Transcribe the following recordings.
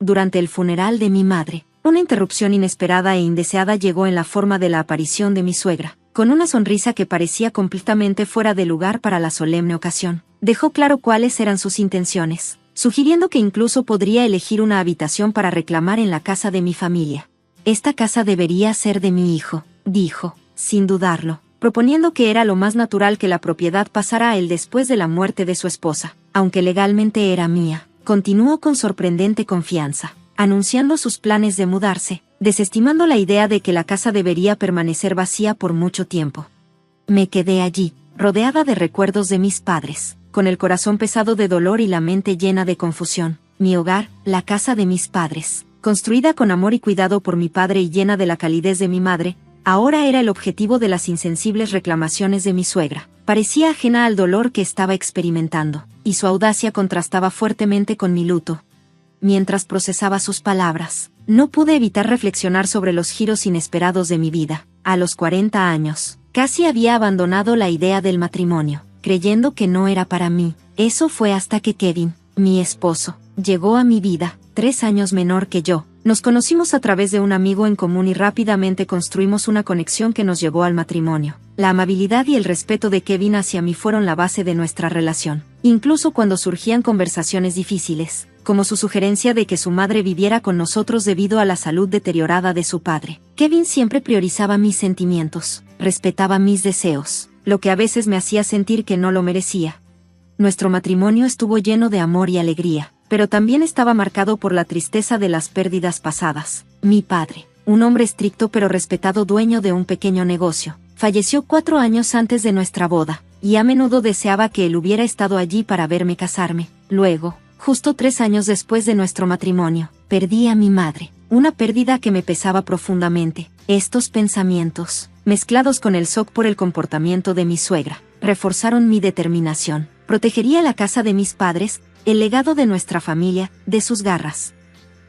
durante el funeral de mi madre, una interrupción inesperada e indeseada llegó en la forma de la aparición de mi suegra, con una sonrisa que parecía completamente fuera de lugar para la solemne ocasión. Dejó claro cuáles eran sus intenciones, sugiriendo que incluso podría elegir una habitación para reclamar en la casa de mi familia. Esta casa debería ser de mi hijo, dijo, sin dudarlo, proponiendo que era lo más natural que la propiedad pasara a él después de la muerte de su esposa, aunque legalmente era mía. Continuó con sorprendente confianza, anunciando sus planes de mudarse, desestimando la idea de que la casa debería permanecer vacía por mucho tiempo. Me quedé allí, rodeada de recuerdos de mis padres, con el corazón pesado de dolor y la mente llena de confusión. Mi hogar, la casa de mis padres, construida con amor y cuidado por mi padre y llena de la calidez de mi madre, ahora era el objetivo de las insensibles reclamaciones de mi suegra. Parecía ajena al dolor que estaba experimentando, y su audacia contrastaba fuertemente con mi luto. Mientras procesaba sus palabras, no pude evitar reflexionar sobre los giros inesperados de mi vida. A los 40 años, casi había abandonado la idea del matrimonio, creyendo que no era para mí. Eso fue hasta que Kevin, mi esposo, llegó a mi vida, 3 años menor que yo. Nos conocimos a través de un amigo en común y rápidamente construimos una conexión que nos llevó al matrimonio. La amabilidad y el respeto de Kevin hacia mí fueron la base de nuestra relación, incluso cuando surgían conversaciones difíciles, como su sugerencia de que su madre viviera con nosotros debido a la salud deteriorada de su padre. Kevin siempre priorizaba mis sentimientos, respetaba mis deseos, lo que a veces me hacía sentir que no lo merecía. Nuestro matrimonio estuvo lleno de amor y alegría, pero también estaba marcado por la tristeza de las pérdidas pasadas. Mi padre, un hombre estricto pero respetado dueño de un pequeño negocio, falleció 4 años antes de nuestra boda, y a menudo deseaba que él hubiera estado allí para verme casarme. Luego, justo 3 años después de nuestro matrimonio, perdí a mi madre, una pérdida que me pesaba profundamente. Estos pensamientos, mezclados con el shock por el comportamiento de mi suegra, reforzaron mi determinación. Protegería la casa de mis padres, el legado de nuestra familia, de sus garras.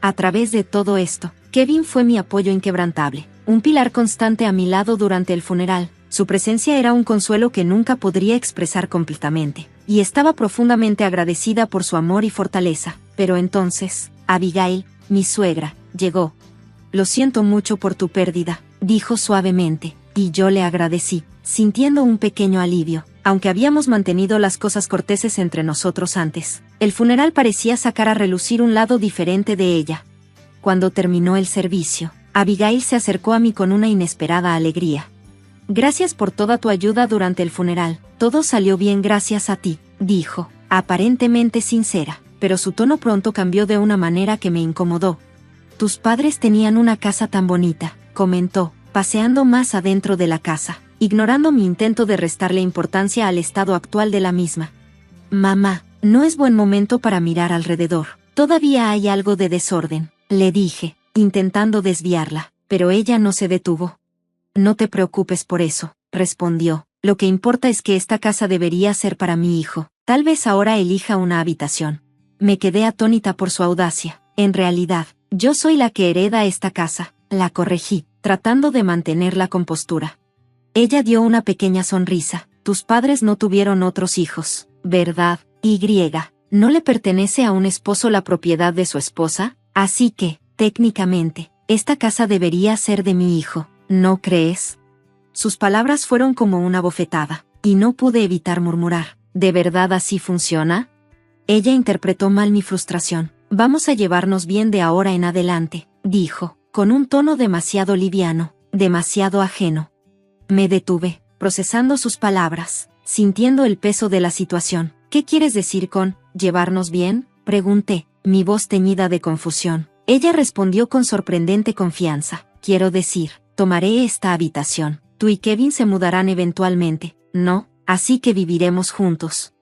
A través de todo esto, Kevin fue mi apoyo inquebrantable, un pilar constante a mi lado durante el funeral. Su presencia era un consuelo que nunca podría expresar completamente, y estaba profundamente agradecida por su amor y fortaleza. Pero entonces, Abigail, mi suegra, llegó. Lo siento mucho por tu pérdida, dijo suavemente, y yo le agradecí, sintiendo un pequeño alivio. Aunque habíamos mantenido las cosas corteses entre nosotros antes, el funeral parecía sacar a relucir un lado diferente de ella. Cuando terminó el servicio, Abigail se acercó a mí con una inesperada alegría. Gracias por toda tu ayuda durante el funeral, todo salió bien gracias a ti, dijo, aparentemente sincera, pero su tono pronto cambió de una manera que me incomodó. Tus padres tenían una casa tan bonita, comentó, paseando más adentro de la casa, ignorando mi intento de restarle importancia al estado actual de la misma. Mamá, no es buen momento para mirar alrededor, todavía hay algo de desorden, le dije, intentando desviarla, pero ella no se detuvo. No te preocupes por eso, respondió, lo que importa es que esta casa debería ser para mi hijo, tal vez ahora elija una habitación. Me quedé atónita por su audacia. En realidad, yo soy la que hereda esta casa, la corregí, tratando de mantener la compostura. Ella dio una pequeña sonrisa. Tus padres no tuvieron otros hijos, ¿verdad? ¿No le pertenece a un esposo la propiedad de su esposa? Así que, técnicamente, esta casa debería ser de mi hijo, ¿no crees? Sus palabras fueron como una bofetada, y no pude evitar murmurar, ¿de verdad así funciona? Ella interpretó mal mi frustración. Vamos a llevarnos bien de ahora en adelante, dijo, con un tono demasiado liviano, demasiado ajeno. Me detuve, procesando sus palabras, sintiendo el peso de la situación. ¿Qué quieres decir con llevarnos bien?, pregunté, mi voz teñida de confusión. Ella respondió con sorprendente confianza. Quiero decir, tomaré esta habitación. Tú y Kevin se mudarán eventualmente, ¿no? Así que viviremos juntos.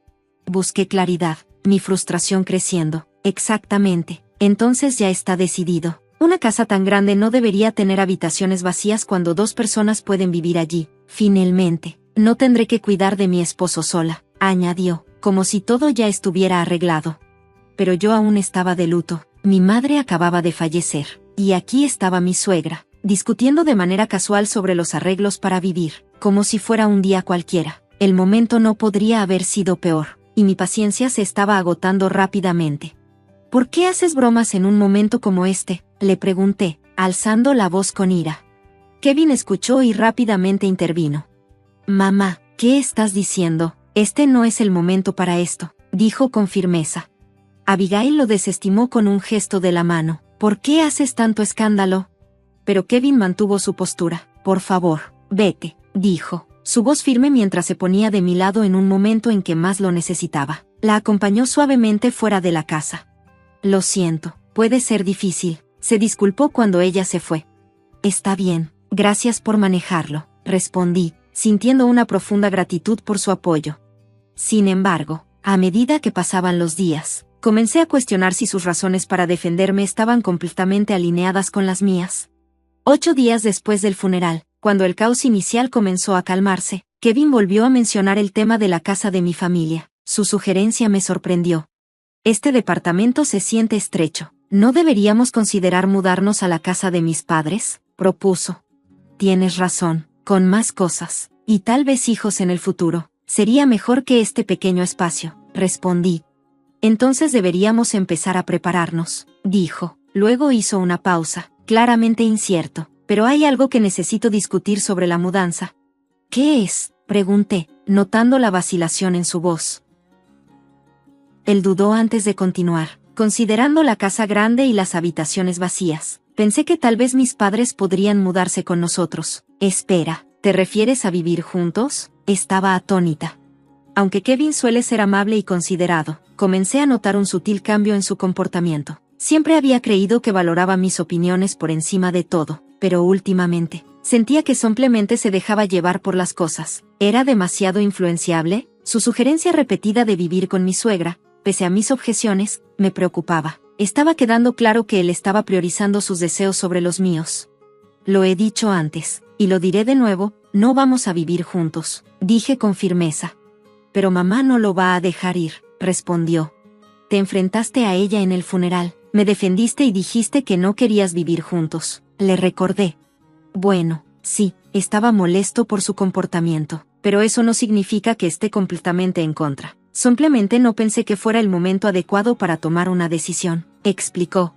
Busqué claridad, mi frustración creciendo. Exactamente, entonces ya está decidido. Una casa tan grande no debería tener habitaciones vacías cuando 2 personas pueden vivir allí. Finalmente, no tendré que cuidar de mi esposo sola, añadió, como si todo ya estuviera arreglado. Pero yo aún estaba de luto. Mi madre acababa de fallecer, y aquí estaba mi suegra, discutiendo de manera casual sobre los arreglos para vivir, como si fuera un día cualquiera. El momento no podría haber sido peor, y mi paciencia se estaba agotando rápidamente. ¿Por qué haces bromas en un momento como este?, le pregunté, alzando la voz con ira. Kevin escuchó y rápidamente intervino. Mamá, ¿qué estás diciendo? Este no es el momento para esto, dijo con firmeza. Abigail lo desestimó con un gesto de la mano. ¿Por qué haces tanto escándalo? Pero Kevin mantuvo su postura. Por favor, vete, dijo, su voz firme mientras se ponía de mi lado en un momento en que más lo necesitaba. La acompañó suavemente fuera de la casa. Lo siento, puede ser difícil, se disculpó cuando ella se fue. Está bien, gracias por manejarlo, respondí, sintiendo una profunda gratitud por su apoyo. Sin embargo, a medida que pasaban los días, comencé a cuestionar si sus razones para defenderme estaban completamente alineadas con las mías. 8 días después del funeral, cuando el caos inicial comenzó a calmarse, Kevin volvió a mencionar el tema de la casa de mi familia. Su sugerencia me sorprendió. Este departamento se siente estrecho. ¿No deberíamos considerar mudarnos a la casa de mis padres?, propuso. Tienes razón, con más cosas, y tal vez hijos en el futuro, sería mejor que este pequeño espacio, respondí. Entonces deberíamos empezar a prepararnos, dijo. Luego hizo una pausa, claramente incierto. Pero hay algo que necesito discutir sobre la mudanza. ¿Qué es?, pregunté, notando la vacilación en su voz. Él dudó antes de continuar. Considerando la casa grande y las habitaciones vacías, pensé que tal vez mis padres podrían mudarse con nosotros. Espera, ¿te refieres a vivir juntos? Estaba atónita. Aunque Kevin suele ser amable y considerado, comencé a notar un sutil cambio en su comportamiento. Siempre había creído que valoraba mis opiniones por encima de todo, pero últimamente, sentía que simplemente se dejaba llevar por las cosas. ¿Era demasiado influenciable? Su sugerencia repetida de vivir con mi suegra, pese a mis objeciones, me preocupaba. Estaba quedando claro que él estaba priorizando sus deseos sobre los míos. Lo he dicho antes, y lo diré de nuevo, no vamos a vivir juntos, dije con firmeza. Pero mamá no lo va a dejar ir, respondió. Te enfrentaste a ella en el funeral, me defendiste y dijiste que no querías vivir juntos, le recordé. Bueno, sí, estaba molesto por su comportamiento, pero eso no significa que esté completamente en contra. Simplemente no pensé que fuera el momento adecuado para tomar una decisión, explicó.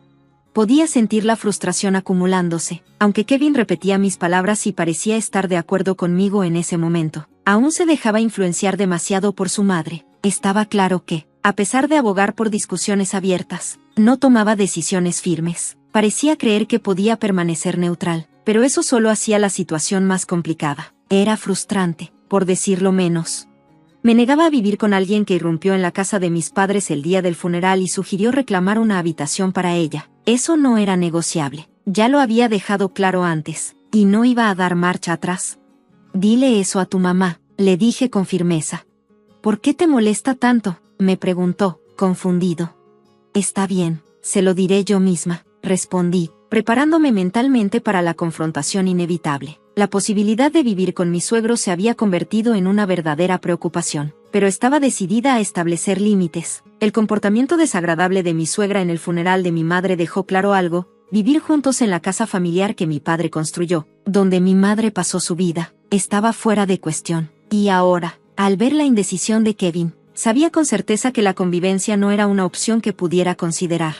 Podía sentir la frustración acumulándose, aunque Kevin repetía mis palabras y parecía estar de acuerdo conmigo en ese momento. Aún se dejaba influenciar demasiado por su madre. Estaba claro que, a pesar de abogar por discusiones abiertas, no tomaba decisiones firmes. Parecía creer que podía permanecer neutral, pero eso solo hacía la situación más complicada. Era frustrante, por decirlo menos. Me negaba a vivir con alguien que irrumpió en la casa de mis padres el día del funeral y sugirió reclamar una habitación para ella. Eso no era negociable. Ya lo había dejado claro antes, y no iba a dar marcha atrás. Dile eso a tu mamá, le dije con firmeza. ¿Por qué te molesta tanto?, me preguntó, confundido. Está bien, se lo diré yo misma, respondí, preparándome mentalmente para la confrontación inevitable. La posibilidad de vivir con mi suegro se había convertido en una verdadera preocupación, pero estaba decidida a establecer límites. El comportamiento desagradable de mi suegra en el funeral de mi madre dejó claro algo: vivir juntos en la casa familiar que mi padre construyó, donde mi madre pasó su vida, estaba fuera de cuestión. Y ahora, al ver la indecisión de Kevin, sabía con certeza que la convivencia no era una opción que pudiera considerar.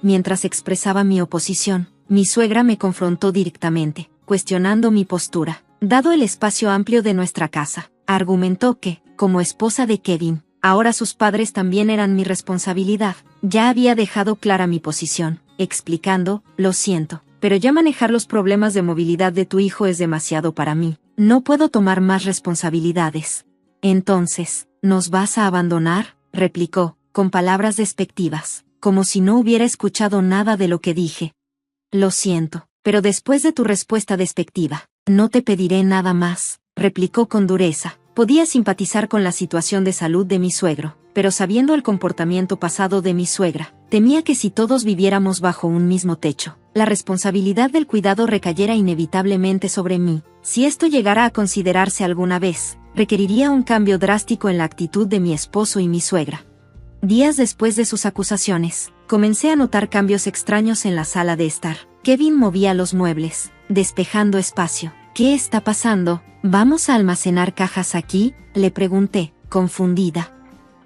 Mientras expresaba mi oposición, mi suegra me confrontó directamente, cuestionando mi postura. Dado el espacio amplio de nuestra casa, argumentó que, como esposa de Kevin, ahora sus padres también eran mi responsabilidad. Ya había dejado clara mi posición, explicando: lo siento, pero ya manejar los problemas de movilidad de tu hijo es demasiado para mí. No puedo tomar más responsabilidades. Entonces, ¿nos vas a abandonar?, replicó, con palabras despectivas, como si no hubiera escuchado nada de lo que dije. Lo siento, pero después de tu respuesta despectiva, no te pediré nada más, replicó con dureza. Podía simpatizar con la situación de salud de mi suegro, pero sabiendo el comportamiento pasado de mi suegra, temía que si todos viviéramos bajo un mismo techo, la responsabilidad del cuidado recayera inevitablemente sobre mí. Si esto llegara a considerarse alguna vez, requeriría un cambio drástico en la actitud de mi esposo y mi suegra. Días después de sus acusaciones, comencé a notar cambios extraños en la sala de estar. Kevin movía los muebles, despejando espacio. ¿Qué está pasando? ¿Vamos a almacenar cajas aquí?, le pregunté, confundida.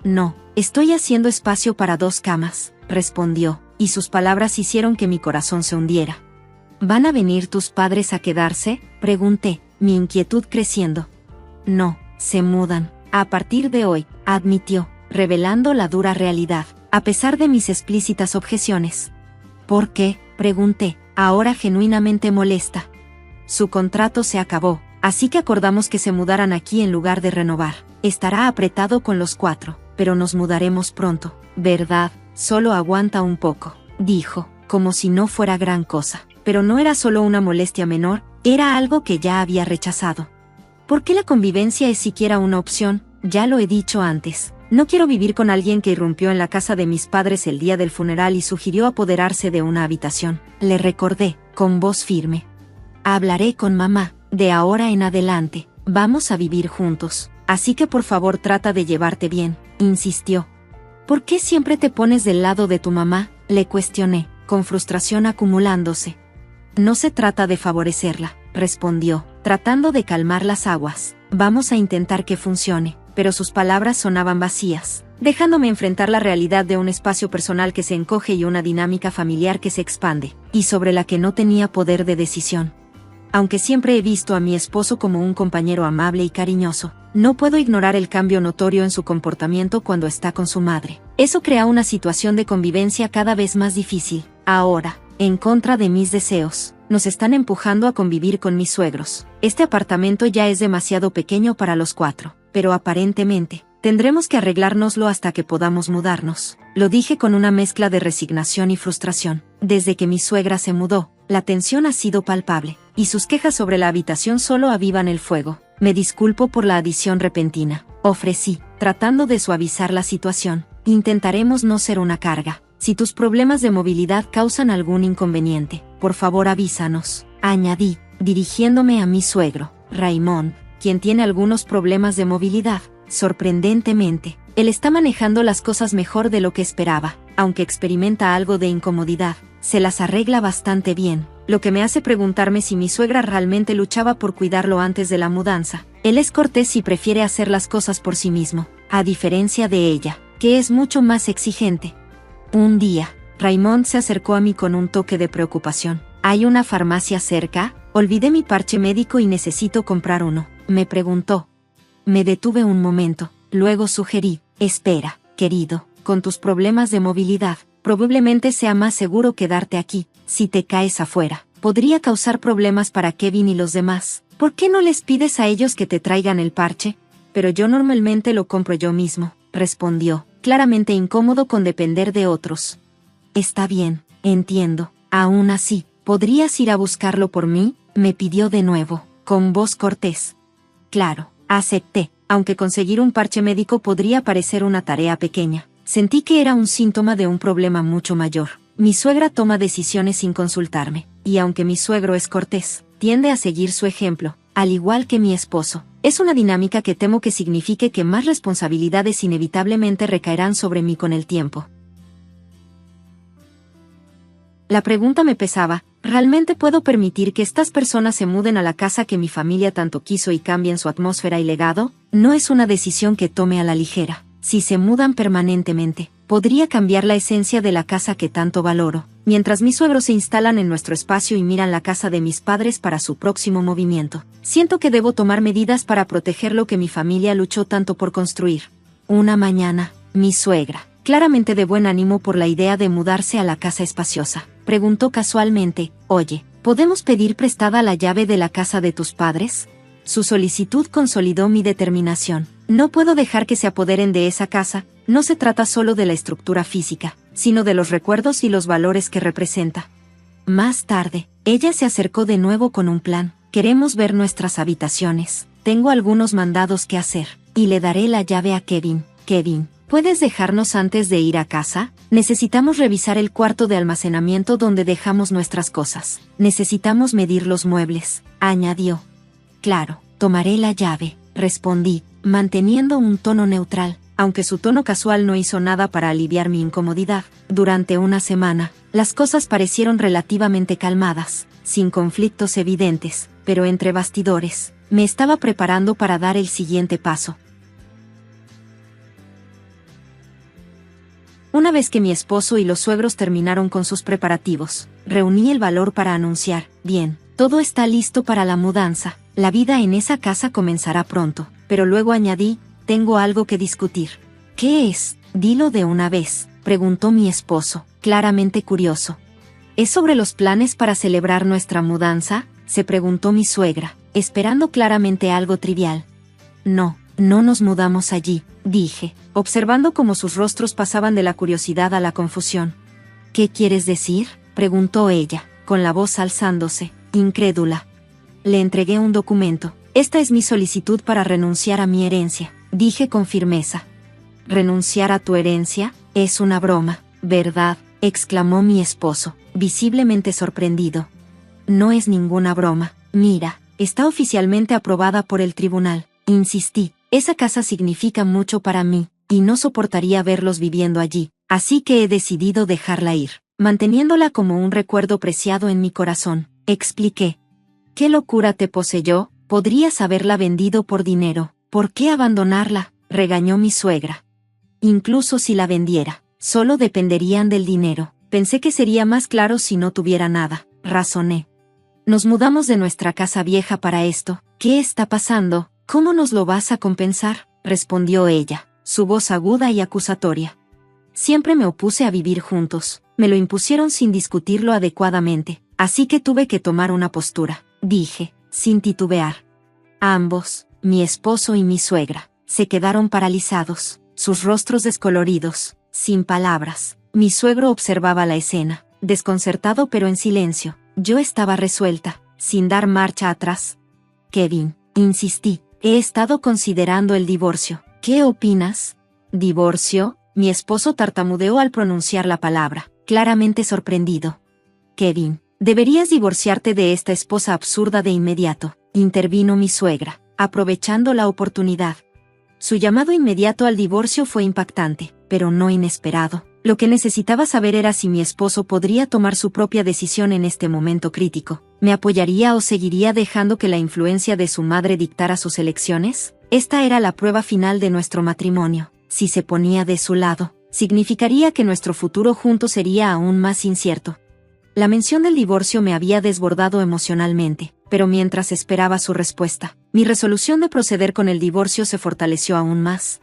No, estoy haciendo espacio para 2 camas, respondió, y sus palabras hicieron que mi corazón se hundiera. ¿Van a venir tus padres a quedarse?, pregunté, mi inquietud creciendo. No, se mudan, a partir de hoy, admitió, revelando la dura realidad, a pesar de mis explícitas objeciones. ¿Por qué?, pregunté, ahora genuinamente molesta. Su contrato se acabó, así que acordamos que se mudaran aquí en lugar de renovar. Estará apretado con los 4, pero nos mudaremos pronto, ¿verdad? Solo aguanta un poco, dijo, como si no fuera gran cosa. Pero no era solo una molestia menor, era algo que ya había rechazado. ¿Por qué la convivencia es siquiera una opción? Ya lo he dicho antes. No quiero vivir con alguien que irrumpió en la casa de mis padres el día del funeral y sugirió apoderarse de una habitación. Le recordé, con voz firme. Hablaré con mamá, de ahora en adelante, vamos a vivir juntos. Así que por favor trata de llevarte bien, insistió. ¿Por qué siempre te pones del lado de tu mamá?, le cuestioné, con frustración acumulándose. No se trata de favorecerla, respondió, tratando de calmar las aguas. Vamos a intentar que funcione, pero sus palabras sonaban vacías, dejándome enfrentar la realidad de un espacio personal que se encoge y una dinámica familiar que se expande, y sobre la que no tenía poder de decisión. Aunque siempre he visto a mi esposo como un compañero amable y cariñoso, no puedo ignorar el cambio notorio en su comportamiento cuando está con su madre. Eso crea una situación de convivencia cada vez más difícil. Ahora, en contra de mis deseos, nos están empujando a convivir con mis suegros. Este apartamento ya es demasiado pequeño para los 4, pero aparentemente, tendremos que arreglárnoslo hasta que podamos mudarnos. Lo dije con una mezcla de resignación y frustración. Desde que mi suegra se mudó, la tensión ha sido palpable, y sus quejas sobre la habitación solo avivan el fuego. Me disculpo por la adición repentina, ofrecí, tratando de suavizar la situación. Intentaremos no ser una carga. Si tus problemas de movilidad causan algún inconveniente, por favor avísanos, añadí, dirigiéndome a mi suegro, Raymond, quien tiene algunos problemas de movilidad. Sorprendentemente, él está manejando las cosas mejor de lo que esperaba, aunque experimenta algo de incomodidad, se las arregla bastante bien, lo que me hace preguntarme si mi suegra realmente luchaba por cuidarlo antes de la mudanza. Él es cortés y prefiere hacer las cosas por sí mismo, a diferencia de ella, que es mucho más exigente. Un día, Raymond se acercó a mí con un toque de preocupación. ¿Hay una farmacia cerca? Olvidé mi parche médico y necesito comprar uno, me preguntó. Me detuve un momento, luego sugerí, espera, querido, con tus problemas de movilidad, probablemente sea más seguro quedarte aquí. Si te caes afuera, podría causar problemas para Kevin y los demás. ¿Por qué no les pides a ellos que te traigan el parche? Pero yo normalmente lo compro yo mismo, respondió, claramente incómodo con depender de otros. Está bien, entiendo. Aún así, ¿podrías ir a buscarlo por mí?, me pidió de nuevo, con voz cortés. Claro, acepté, aunque conseguir un parche médico podría parecer una tarea pequeña. Sentí que era un síntoma de un problema mucho mayor. Mi suegra toma decisiones sin consultarme, y aunque mi suegro es cortés, tiende a seguir su ejemplo, al igual que mi esposo. Es una dinámica que temo que signifique que más responsabilidades inevitablemente recaerán sobre mí con el tiempo. La pregunta me pesaba, ¿realmente puedo permitir que estas personas se muden a la casa que mi familia tanto quiso y cambien su atmósfera y legado? No es una decisión que tome a la ligera. Si se mudan permanentemente, podría cambiar la esencia de la casa que tanto valoro, mientras mis suegros se instalan en nuestro espacio y miran la casa de mis padres para su próximo movimiento. Siento que debo tomar medidas para proteger lo que mi familia luchó tanto por construir. Una mañana, mi suegra, claramente de buen ánimo por la idea de mudarse a la casa espaciosa, preguntó casualmente, «Oye, ¿podemos pedir prestada la llave de la casa de tus padres?». Su solicitud consolidó mi determinación. No puedo dejar que se apoderen de esa casa. No se trata solo de la estructura física, sino de los recuerdos y los valores que representa. Más tarde, ella se acercó de nuevo con un plan. Queremos ver nuestras habitaciones. Tengo algunos mandados que hacer, y le daré la llave a Kevin. Kevin, ¿puedes dejarnos antes de ir a casa? Necesitamos revisar el cuarto de almacenamiento donde dejamos nuestras cosas. Necesitamos medir los muebles, añadió. Claro, tomaré la llave, respondí, manteniendo un tono neutral, aunque su tono casual no hizo nada para aliviar mi incomodidad. Durante una semana, las cosas parecieron relativamente calmadas, sin conflictos evidentes, pero entre bastidores, me estaba preparando para dar el siguiente paso. Una vez que mi esposo y los suegros terminaron con sus preparativos, reuní el valor para anunciar: bien, todo está listo para la mudanza. La vida en esa casa comenzará pronto. Pero luego añadí: tengo algo que discutir. ¿Qué es? Dilo de una vez, preguntó mi esposo, claramente curioso. ¿Es sobre los planes para celebrar nuestra mudanza?, se preguntó mi suegra, esperando claramente algo trivial. No nos mudamos allí, dije, observando cómo sus rostros pasaban de la curiosidad a la confusión. ¿Qué quieres decir?, preguntó ella, con la voz alzándose, incrédula. Le entregué un documento. Esta es mi solicitud para renunciar a mi herencia, dije con firmeza. ¿Renunciar a tu herencia? Es una broma, ¿verdad?, exclamó mi esposo, visiblemente sorprendido. No es ninguna broma. Mira, está oficialmente aprobada por el tribunal, insistí. Esa casa significa mucho para mí, y no soportaría verlos viviendo allí, así que he decidido dejarla ir, manteniéndola como un recuerdo preciado en mi corazón, expliqué. ¿Qué locura te poseyó? Podrías haberla vendido por dinero. ¿Por qué abandonarla?, regañó mi suegra. Incluso si la vendiera, solo dependerían del dinero. Pensé que sería más claro si no tuviera nada, razoné. Nos mudamos de nuestra casa vieja para esto. ¿Qué está pasando? ¿Cómo nos lo vas a compensar?, respondió ella, su voz aguda y acusatoria. Siempre me opuse a vivir juntos. Me lo impusieron sin discutirlo adecuadamente, así que tuve que tomar una postura, dije, sin titubear. Ambos, mi esposo y mi suegra, se quedaron paralizados, sus rostros descoloridos, sin palabras. Mi suegro observaba la escena, desconcertado pero en silencio. Yo estaba resuelta, sin dar marcha atrás. Kevin, insistí, he estado considerando el divorcio. ¿Qué opinas? ¿Divorcio? Mi esposo tartamudeó al pronunciar la palabra, claramente sorprendido. Kevin, deberías divorciarte de esta esposa absurda de inmediato, intervino mi suegra, aprovechando la oportunidad. Su llamado inmediato al divorcio fue impactante, pero no inesperado. Lo que necesitaba saber era si mi esposo podría tomar su propia decisión en este momento crítico. ¿Me apoyaría o seguiría dejando que la influencia de su madre dictara sus elecciones? Esta era la prueba final de nuestro matrimonio. Si se ponía de su lado, significaría que nuestro futuro juntos sería aún más incierto. La mención del divorcio me había desbordado emocionalmente, pero mientras esperaba su respuesta, mi resolución de proceder con el divorcio se fortaleció aún más.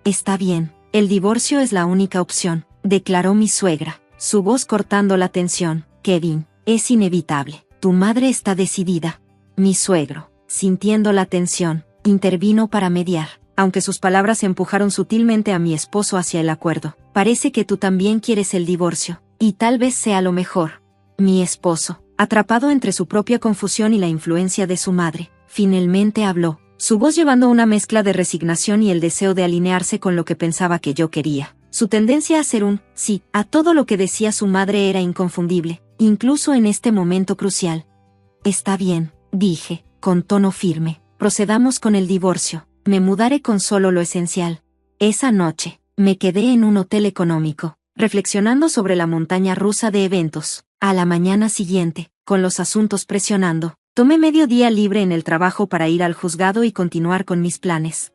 Está bien, el divorcio es la única opción, declaró mi suegra, su voz cortando la tensión. Kevin, es inevitable, tu madre está decidida. Mi suegro, sintiendo la tensión, intervino para mediar, aunque sus palabras empujaron sutilmente a mi esposo hacia el acuerdo. Parece que tú también quieres el divorcio, y tal vez sea lo mejor. Mi esposo, atrapado entre su propia confusión y la influencia de su madre, finalmente habló, su voz llevando una mezcla de resignación y el deseo de alinearse con lo que pensaba que yo quería. Su tendencia a hacer un sí a todo lo que decía su madre era inconfundible, incluso en este momento crucial. Está bien, dije, con tono firme, procedamos con el divorcio, me mudaré con solo lo esencial. Esa noche, me quedé en un hotel económico, reflexionando sobre la montaña rusa de eventos. A la mañana siguiente, con los asuntos presionando, tomé medio día libre en el trabajo para ir al juzgado y continuar con mis planes.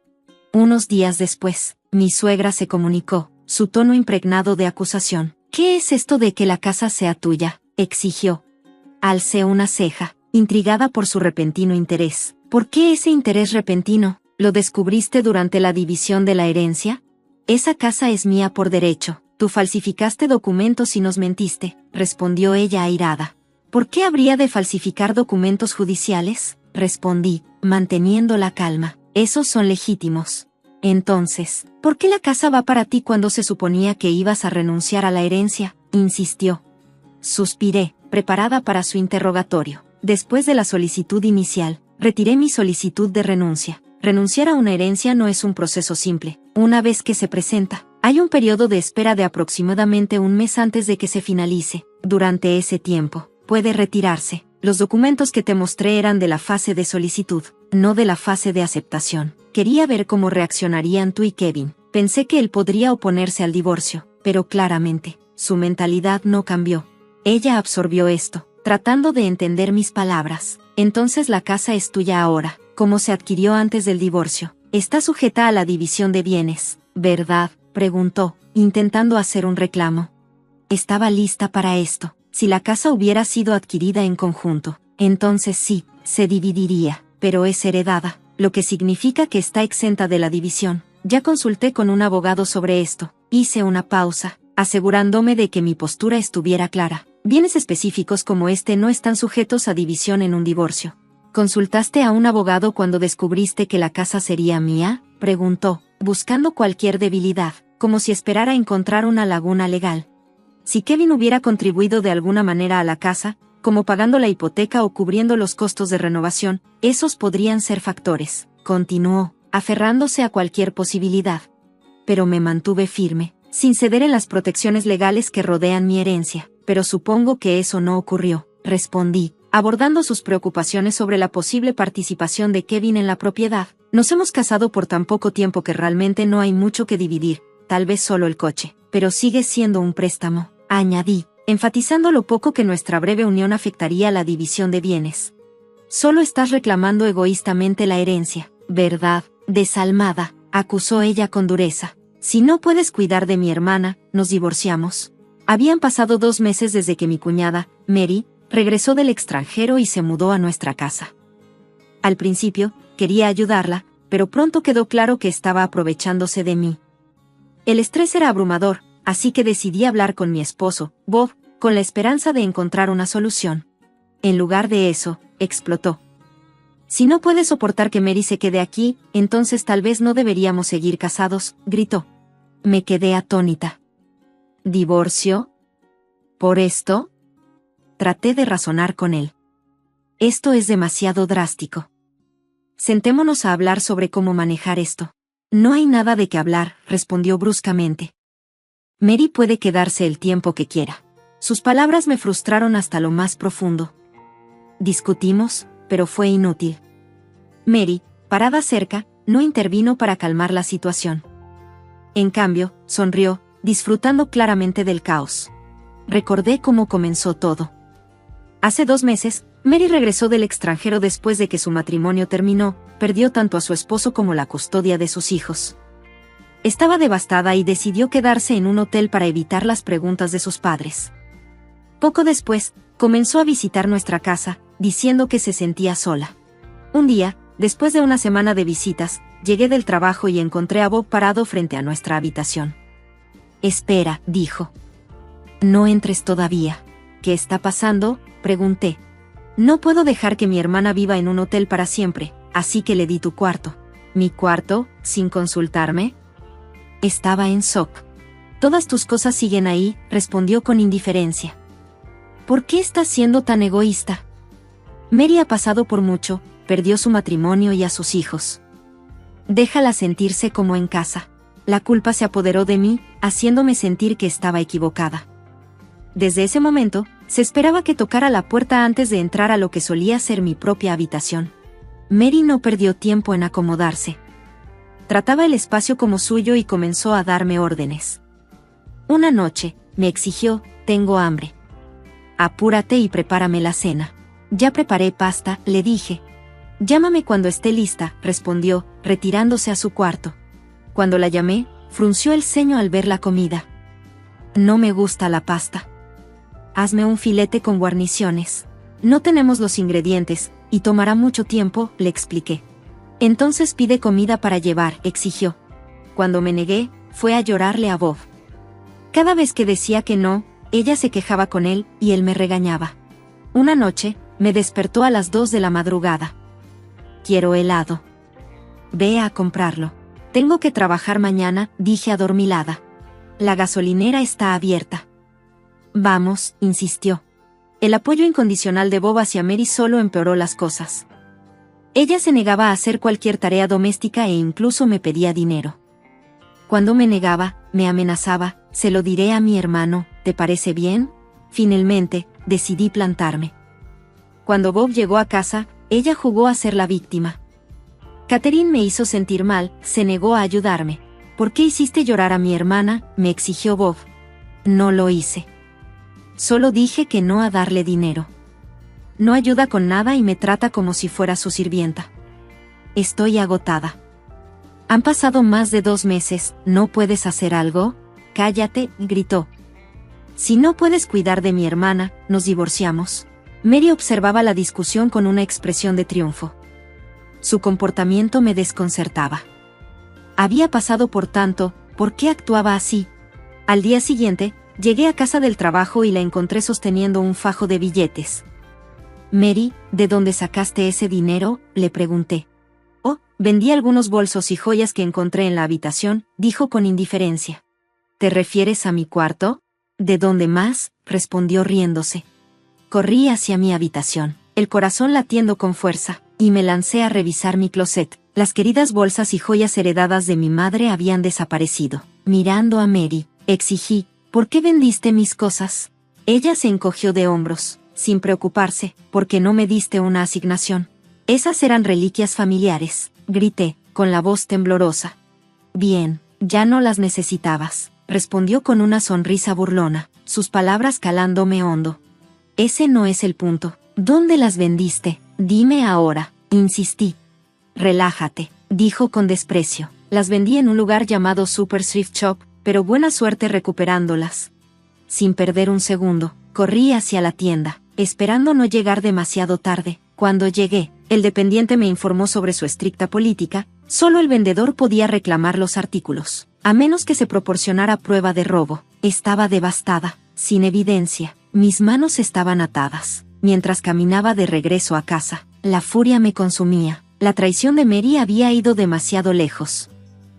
Unos días después, mi suegra se comunicó, su tono impregnado de acusación. ¿Qué es esto de que la casa sea tuya?, exigió. Alcé una ceja, intrigada por su repentino interés. ¿Por qué ese interés repentino? ¿Lo descubriste durante la división de la herencia? Esa casa es mía por derecho. Tú falsificaste documentos y nos mentiste, respondió ella airada. ¿Por qué habría de falsificar documentos judiciales?, respondí, manteniendo la calma. Esos son legítimos. Entonces, ¿por qué la casa va para ti cuando se suponía que ibas a renunciar a la herencia?, insistió. Suspiré, preparada para su interrogatorio. Después de la solicitud inicial, retiré mi solicitud de renuncia. Renunciar a una herencia no es un proceso simple. Una vez que se presenta, hay un periodo de espera de aproximadamente un mes antes de que se finalice. Durante ese tiempo, puede retirarse. Los documentos que te mostré eran de la fase de solicitud, no de la fase de aceptación. Quería ver cómo reaccionarían tú y Kevin. Pensé que él podría oponerse al divorcio, pero claramente, su mentalidad no cambió. Ella absorbió esto, tratando de entender mis palabras. Entonces la casa es tuya ahora, como se adquirió antes del divorcio. Está sujeta a la división de bienes, ¿verdad?, preguntó, intentando hacer un reclamo. Estaba lista para esto. Si la casa hubiera sido adquirida en conjunto, entonces sí, se dividiría, pero es heredada, lo que significa que está exenta de la división. Ya consulté con un abogado sobre esto. Hice una pausa, asegurándome de que mi postura estuviera clara. Bienes específicos como este no están sujetos a división en un divorcio. ¿Consultaste a un abogado cuando descubriste que la casa sería mía?, preguntó, buscando cualquier debilidad, como si esperara encontrar una laguna legal. Si Kevin hubiera contribuido de alguna manera a la casa, como pagando la hipoteca o cubriendo los costos de renovación, esos podrían ser factores, continuó, aferrándose a cualquier posibilidad. Pero me mantuve firme, sin ceder en las protecciones legales que rodean mi herencia. Pero supongo que eso no ocurrió, respondí, abordando sus preocupaciones sobre la posible participación de Kevin en la propiedad. Nos hemos casado por tan poco tiempo que realmente no hay mucho que dividir, tal vez solo el coche, pero sigue siendo un préstamo, añadí, enfatizando lo poco que nuestra breve unión afectaría la división de bienes. Solo estás reclamando egoístamente la herencia, ¿verdad, desalmada?, acusó ella con dureza. Si no puedes cuidar de mi hermana, nos divorciamos. Habían pasado 2 meses desde que mi cuñada, Mary, regresó del extranjero y se mudó a nuestra casa. Al principio, quería ayudarla, pero pronto quedó claro que estaba aprovechándose de mí. El estrés era abrumador, así que decidí hablar con mi esposo, Bob, con la esperanza de encontrar una solución. En lugar de eso, explotó. Si no puedes soportar que Mary se quede aquí, entonces tal vez no deberíamos seguir casados, gritó. Me quedé atónita. ¿Divorcio? ¿Por esto? Traté de razonar con él. Esto es demasiado drástico. Sentémonos a hablar sobre cómo manejar esto. No hay nada de qué hablar, respondió bruscamente. Mary puede quedarse el tiempo que quiera. Sus palabras me frustraron hasta lo más profundo. Discutimos, pero fue inútil. Mary, parada cerca, no intervino para calmar la situación. En cambio, sonrió, disfrutando claramente del caos. Recordé cómo comenzó todo. Hace 2 meses, Mary regresó del extranjero después de que su matrimonio terminó, perdió tanto a su esposo como la custodia de sus hijos. Estaba devastada y decidió quedarse en un hotel para evitar las preguntas de sus padres. Poco después, comenzó a visitar nuestra casa, diciendo que se sentía sola. Un día, después de una semana de visitas, llegué del trabajo y encontré a Bob parado frente a nuestra habitación. Espera, dijo. No entres todavía. ¿Qué está pasando?, pregunté. No puedo dejar que mi hermana viva en un hotel para siempre, así que le di tu cuarto. ¿Mi cuarto, sin consultarme? Estaba en shock. Todas tus cosas siguen ahí, respondió con indiferencia. ¿Por qué estás siendo tan egoísta? Mary ha pasado por mucho, perdió su matrimonio y a sus hijos. Déjala sentirse como en casa. La culpa se apoderó de mí, haciéndome sentir que estaba equivocada. Desde ese momento, se esperaba que tocara la puerta antes de entrar a lo que solía ser mi propia habitación. Mary no perdió tiempo en acomodarse. Trataba el espacio como suyo y comenzó a darme órdenes. Una noche, me exigió, tengo hambre. Apúrate y prepárame la cena. Ya preparé pasta, le dije. Llámame cuando esté lista, respondió, retirándose a su cuarto. Cuando la llamé, frunció el ceño al ver la comida. No me gusta la pasta. Hazme un filete con guarniciones. No tenemos los ingredientes, y tomará mucho tiempo, le expliqué. Entonces pide comida para llevar, exigió. Cuando me negué, fue a llorarle a Bob. Cada vez que decía que no, ella se quejaba con él, y él me regañaba. Una noche, me despertó a las 2 de la madrugada. Quiero helado. Ve a comprarlo. Tengo que trabajar mañana, dije adormilada. La gasolinera está abierta. Vamos, insistió. El apoyo incondicional de Bob hacia Mary solo empeoró las cosas. Ella se negaba a hacer cualquier tarea doméstica e incluso me pedía dinero. Cuando me negaba, me amenazaba, se lo diré a mi hermano, ¿te parece bien? Finalmente, decidí plantarme. Cuando Bob llegó a casa, ella jugó a ser la víctima. Catherine me hizo sentir mal, se negó a ayudarme. ¿Por qué hiciste llorar a mi hermana?, me exigió Bob. No lo hice. Solo dije que no a darle dinero. No ayuda con nada y me trata como si fuera su sirvienta. Estoy agotada. Han pasado más de 2 meses, ¿no puedes hacer algo? cállate, gritó. Si no puedes cuidar de mi hermana, nos divorciamos. Mary observaba la discusión con una expresión de triunfo. Su comportamiento me desconcertaba. Había pasado por tanto, ¿por qué actuaba así? Al día siguiente, llegué a casa del trabajo y la encontré sosteniendo un fajo de billetes. Mary, ¿de dónde sacaste ese dinero?, le pregunté. Oh, vendí algunos bolsos y joyas que encontré en la habitación, dijo con indiferencia. ¿Te refieres a mi cuarto? ¿De dónde más?, respondió riéndose. Corrí hacia mi habitación, el corazón latiendo con fuerza, y me lancé a revisar mi closet. Las queridas bolsas y joyas heredadas de mi madre habían desaparecido. Mirando a Mary, exigí, ¿por qué vendiste mis cosas? Ella se encogió de hombros, sin preocuparse, porque no me diste una asignación. Esas eran reliquias familiares, grité, con la voz temblorosa. Bien, ya no las necesitabas, respondió con una sonrisa burlona, sus palabras calándome hondo. Ese no es el punto. ¿Dónde las vendiste? Dime ahora, insistí. Relájate, dijo con desprecio. Las vendí en un lugar llamado Super Thrift Shop, pero buena suerte recuperándolas. Sin perder un segundo, corrí hacia la tienda, esperando no llegar demasiado tarde. Cuando llegué, el dependiente me informó sobre su estricta política, solo el vendedor podía reclamar los artículos, a menos que se proporcionara prueba de robo. Estaba devastada, sin evidencia, mis manos estaban atadas. Mientras caminaba de regreso a casa, la furia me consumía. La traición de Mary había ido demasiado lejos.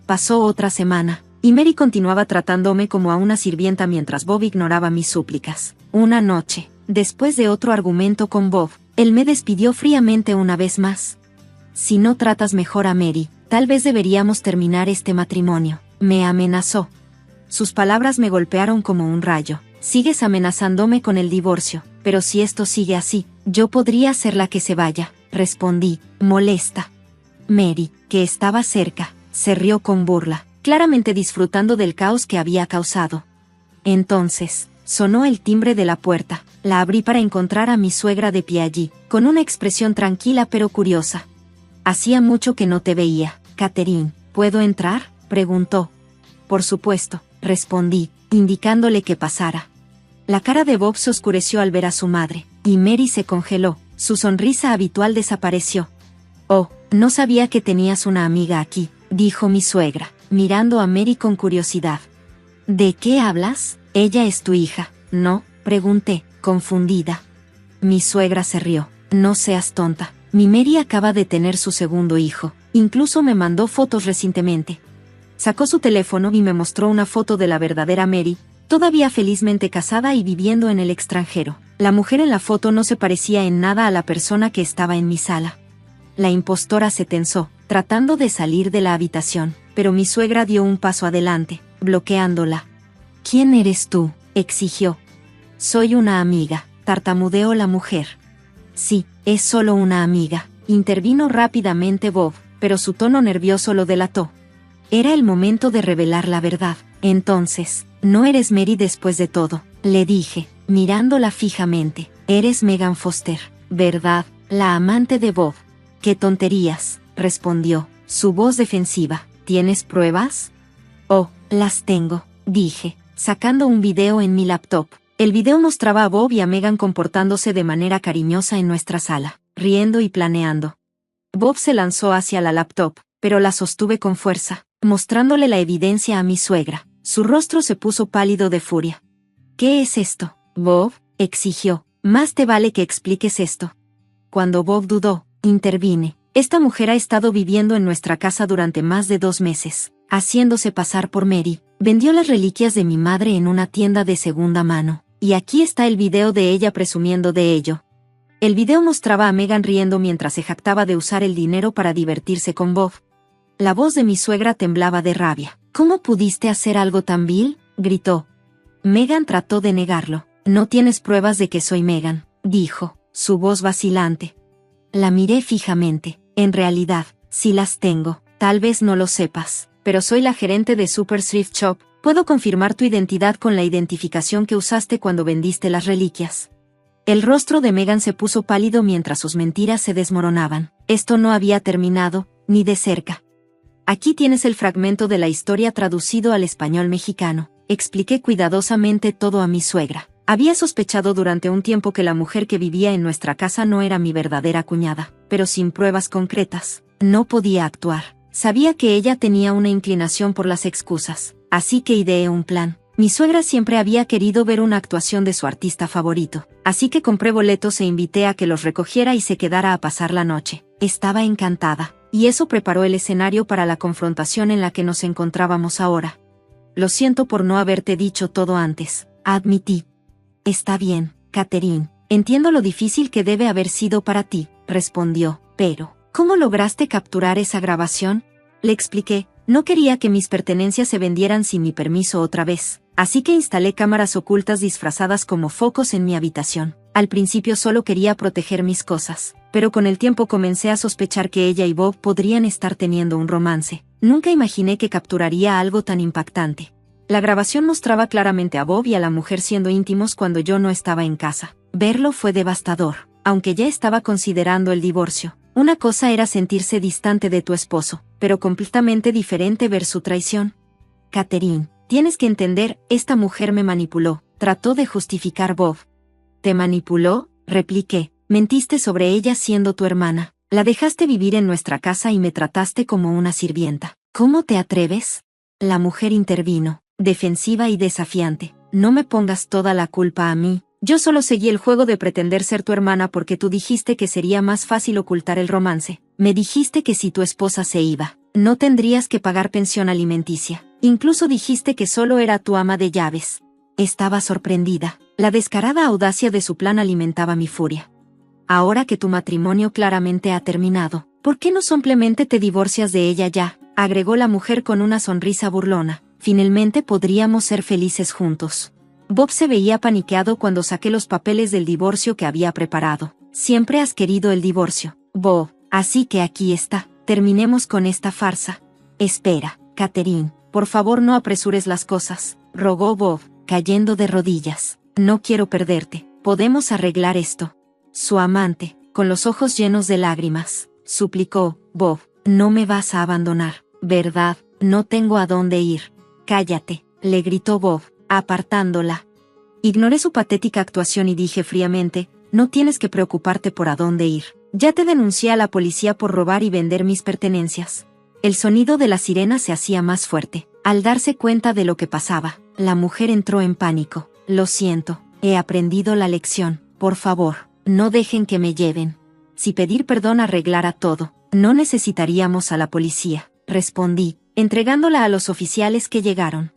Pasó otra semana, y Mary continuaba tratándome como a una sirvienta mientras Bob ignoraba mis súplicas. Una noche, después de otro argumento con Bob, él me despidió fríamente una vez más. Si no tratas mejor a Mary, tal vez deberíamos terminar este matrimonio, me amenazó. Sus palabras me golpearon como un rayo. Sigues amenazándome con el divorcio, pero si esto sigue así, yo podría ser la que se vaya, respondí, molesta. Mary, que estaba cerca, se rió con burla, claramente disfrutando del caos que había causado. Entonces, sonó el timbre de la puerta. La abrí para encontrar a mi suegra de pie allí, con una expresión tranquila pero curiosa. Hacía mucho que no te veía, Catherine. ¿Puedo entrar?, preguntó. Por supuesto, respondí, indicándole que pasara. La cara de Bob se oscureció al ver a su madre, y Mary se congeló, su sonrisa habitual desapareció. Oh, no sabía que tenías una amiga aquí, dijo mi suegra, mirando a Mary con curiosidad. ¿De qué hablas? Ella es tu hija, ¿no?, pregunté, confundida. Mi suegra se rió. No seas tonta, mi Mary acaba de tener su segundo hijo, incluso me mandó fotos recientemente. Sacó su teléfono y me mostró una foto de la verdadera Mary, todavía felizmente casada y viviendo en el extranjero. La mujer en la foto no se parecía en nada a la persona que estaba en mi sala. La impostora se tensó, tratando de salir de la habitación, pero mi suegra dio un paso adelante, bloqueándola. ¿Quién eres tú?, exigió. Soy una amiga, tartamudeó la mujer. Sí, es solo una amiga, intervino rápidamente Bob, pero su tono nervioso lo delató. Era el momento de revelar la verdad. Entonces, no eres Mary después de todo, le dije, mirándola fijamente. Eres Megan Foster, ¿verdad?, la amante de Bob. ¡Qué tonterías!, respondió, su voz defensiva. ¿Tienes pruebas? Oh, las tengo, dije, sacando un video en mi laptop. El video mostraba a Bob y a Megan comportándose de manera cariñosa en nuestra sala, riendo y planeando. Bob se lanzó hacia la laptop, pero la sostuve con fuerza, mostrándole la evidencia a mi suegra. Su rostro se puso pálido de furia. ¿Qué es esto, Bob?, exigió. Más te vale que expliques esto. Cuando Bob dudó, intervine. Esta mujer ha estado viviendo en nuestra casa durante más de 2 meses, haciéndose pasar por Mary. Vendió las reliquias de mi madre en una tienda de segunda mano, y aquí está el video de ella presumiendo de ello. El video mostraba a Megan riendo mientras se jactaba de usar el dinero para divertirse con Bob. La voz de mi suegra temblaba de rabia. ¿Cómo pudiste hacer algo tan vil?, gritó. Megan trató de negarlo. No tienes pruebas de que soy Megan, dijo, su voz vacilante. La miré fijamente. En realidad, sí las tengo. Tal vez no lo sepas, pero soy la gerente de Super Thrift Shop. Puedo confirmar tu identidad con la identificación que usaste cuando vendiste las reliquias. El rostro de Megan se puso pálido mientras sus mentiras se desmoronaban. Esto no había terminado, ni de cerca. Aquí tienes el fragmento de la historia traducido al español mexicano. expliqué cuidadosamente todo a mi suegra. Había sospechado durante un tiempo que la mujer que vivía en nuestra casa no era mi verdadera cuñada, pero sin pruebas concretas, no podía actuar. Sabía que ella tenía una inclinación por las excusas, así que ideé un plan. Mi suegra siempre había querido ver una actuación de su artista favorito, así que compré boletos e invité a que los recogiera y se quedara a pasar la noche. Estaba encantada, y eso preparó el escenario para la confrontación en la que nos encontrábamos ahora. Lo siento por no haberte dicho todo antes, admití. Está bien, Catherine, entiendo lo difícil que debe haber sido para ti, respondió, pero, ¿cómo lograste capturar esa grabación? Le expliqué, no quería que mis pertenencias se vendieran sin mi permiso otra vez, así que instalé cámaras ocultas disfrazadas como focos en mi habitación. Al principio solo quería proteger mis cosas, pero con el tiempo comencé a sospechar que ella y Bob podrían estar teniendo un romance. Nunca imaginé que capturaría algo tan impactante. La grabación mostraba claramente a Bob y a la mujer siendo íntimos cuando yo no estaba en casa. Verlo fue devastador, aunque ya estaba considerando el divorcio. Una cosa era sentirse distante de tu esposo, pero completamente diferente ver su traición. Catherine, tienes que entender, esta mujer me manipuló, trató de justificar Bob. ¿Te manipuló? Repliqué. Mentiste sobre ella siendo tu hermana. La dejaste vivir en nuestra casa y me trataste como una sirvienta. ¿Cómo te atreves? La mujer intervino, defensiva y desafiante. No me pongas toda la culpa a mí. Yo solo seguí el juego de pretender ser tu hermana porque tú dijiste que sería más fácil ocultar el romance. Me dijiste que si tu esposa se iba, no tendrías que pagar pensión alimenticia. Incluso dijiste que solo era tu ama de llaves. Estaba sorprendida. La descarada audacia de su plan alimentaba mi furia. Ahora que tu matrimonio claramente ha terminado, ¿por qué no simplemente te divorcias de ella ya? Agregó la mujer con una sonrisa burlona. Finalmente podríamos ser felices juntos. Bob se veía paniqueado cuando saqué los papeles del divorcio que había preparado. Siempre has querido el divorcio, Bob, así que aquí está. Terminemos con esta farsa. Espera, Catherine, por favor no apresures las cosas, rogó Bob, cayendo de rodillas. No quiero perderte. Podemos arreglar esto. Su amante, con los ojos llenos de lágrimas, suplicó, Bob, no me vas a abandonar, ¿verdad? No tengo a dónde ir. Cállate, le gritó Bob, apartándola. Ignoré su patética actuación y dije fríamente, no tienes que preocuparte por a dónde ir. Ya te denuncié a la policía por robar y vender mis pertenencias. El sonido de la sirena se hacía más fuerte. Al darse cuenta de lo que pasaba, la mujer entró en pánico. Lo siento, he aprendido la lección, por favor. No dejen que me lleven. Si pedir perdón arreglara todo, no necesitaríamos a la policía, respondí, entregándola a los oficiales que llegaron.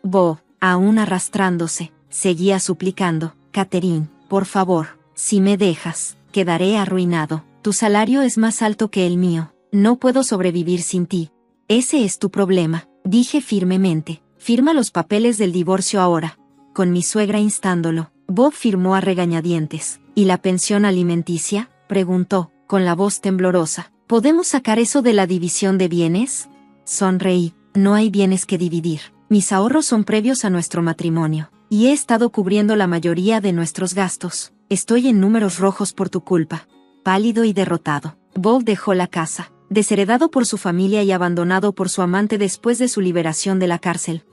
Bob, aún arrastrándose, seguía suplicando, Catherine, por favor, si me dejas, quedaré arruinado. Tu salario es más alto que el mío, no puedo sobrevivir sin ti. Ese es tu problema, dije firmemente. Firma los papeles del divorcio ahora. Con mi suegra instándolo, Bob firmó a regañadientes. ¿Y la pensión alimenticia? Preguntó, con la voz temblorosa. ¿Podemos sacar eso de la división de bienes? Sonreí. No hay bienes que dividir. Mis ahorros son previos a nuestro matrimonio, y he estado cubriendo la mayoría de nuestros gastos. Estoy en números rojos por tu culpa. Pálido y derrotado, Bob dejó la casa, desheredado por su familia y abandonado por su amante después de su liberación de la cárcel.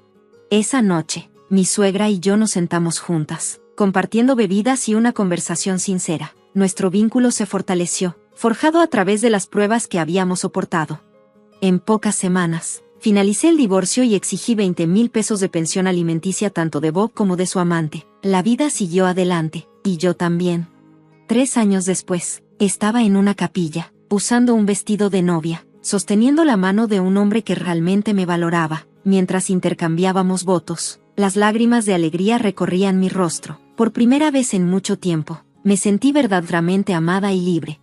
Esa noche, mi suegra y yo nos sentamos juntas, compartiendo bebidas y una conversación sincera. Nuestro vínculo se fortaleció, forjado a través de las pruebas que habíamos soportado. En pocas semanas, finalicé el divorcio y exigí 20,000 pesos de pensión alimenticia tanto de Bob como de su amante. La vida siguió adelante, y yo también. 3 años después, estaba en una capilla, usando un vestido de novia, sosteniendo la mano de un hombre que realmente me valoraba, mientras intercambiábamos votos. Las lágrimas de alegría recorrían mi rostro. Por primera vez en mucho tiempo, me sentí verdaderamente amada y libre.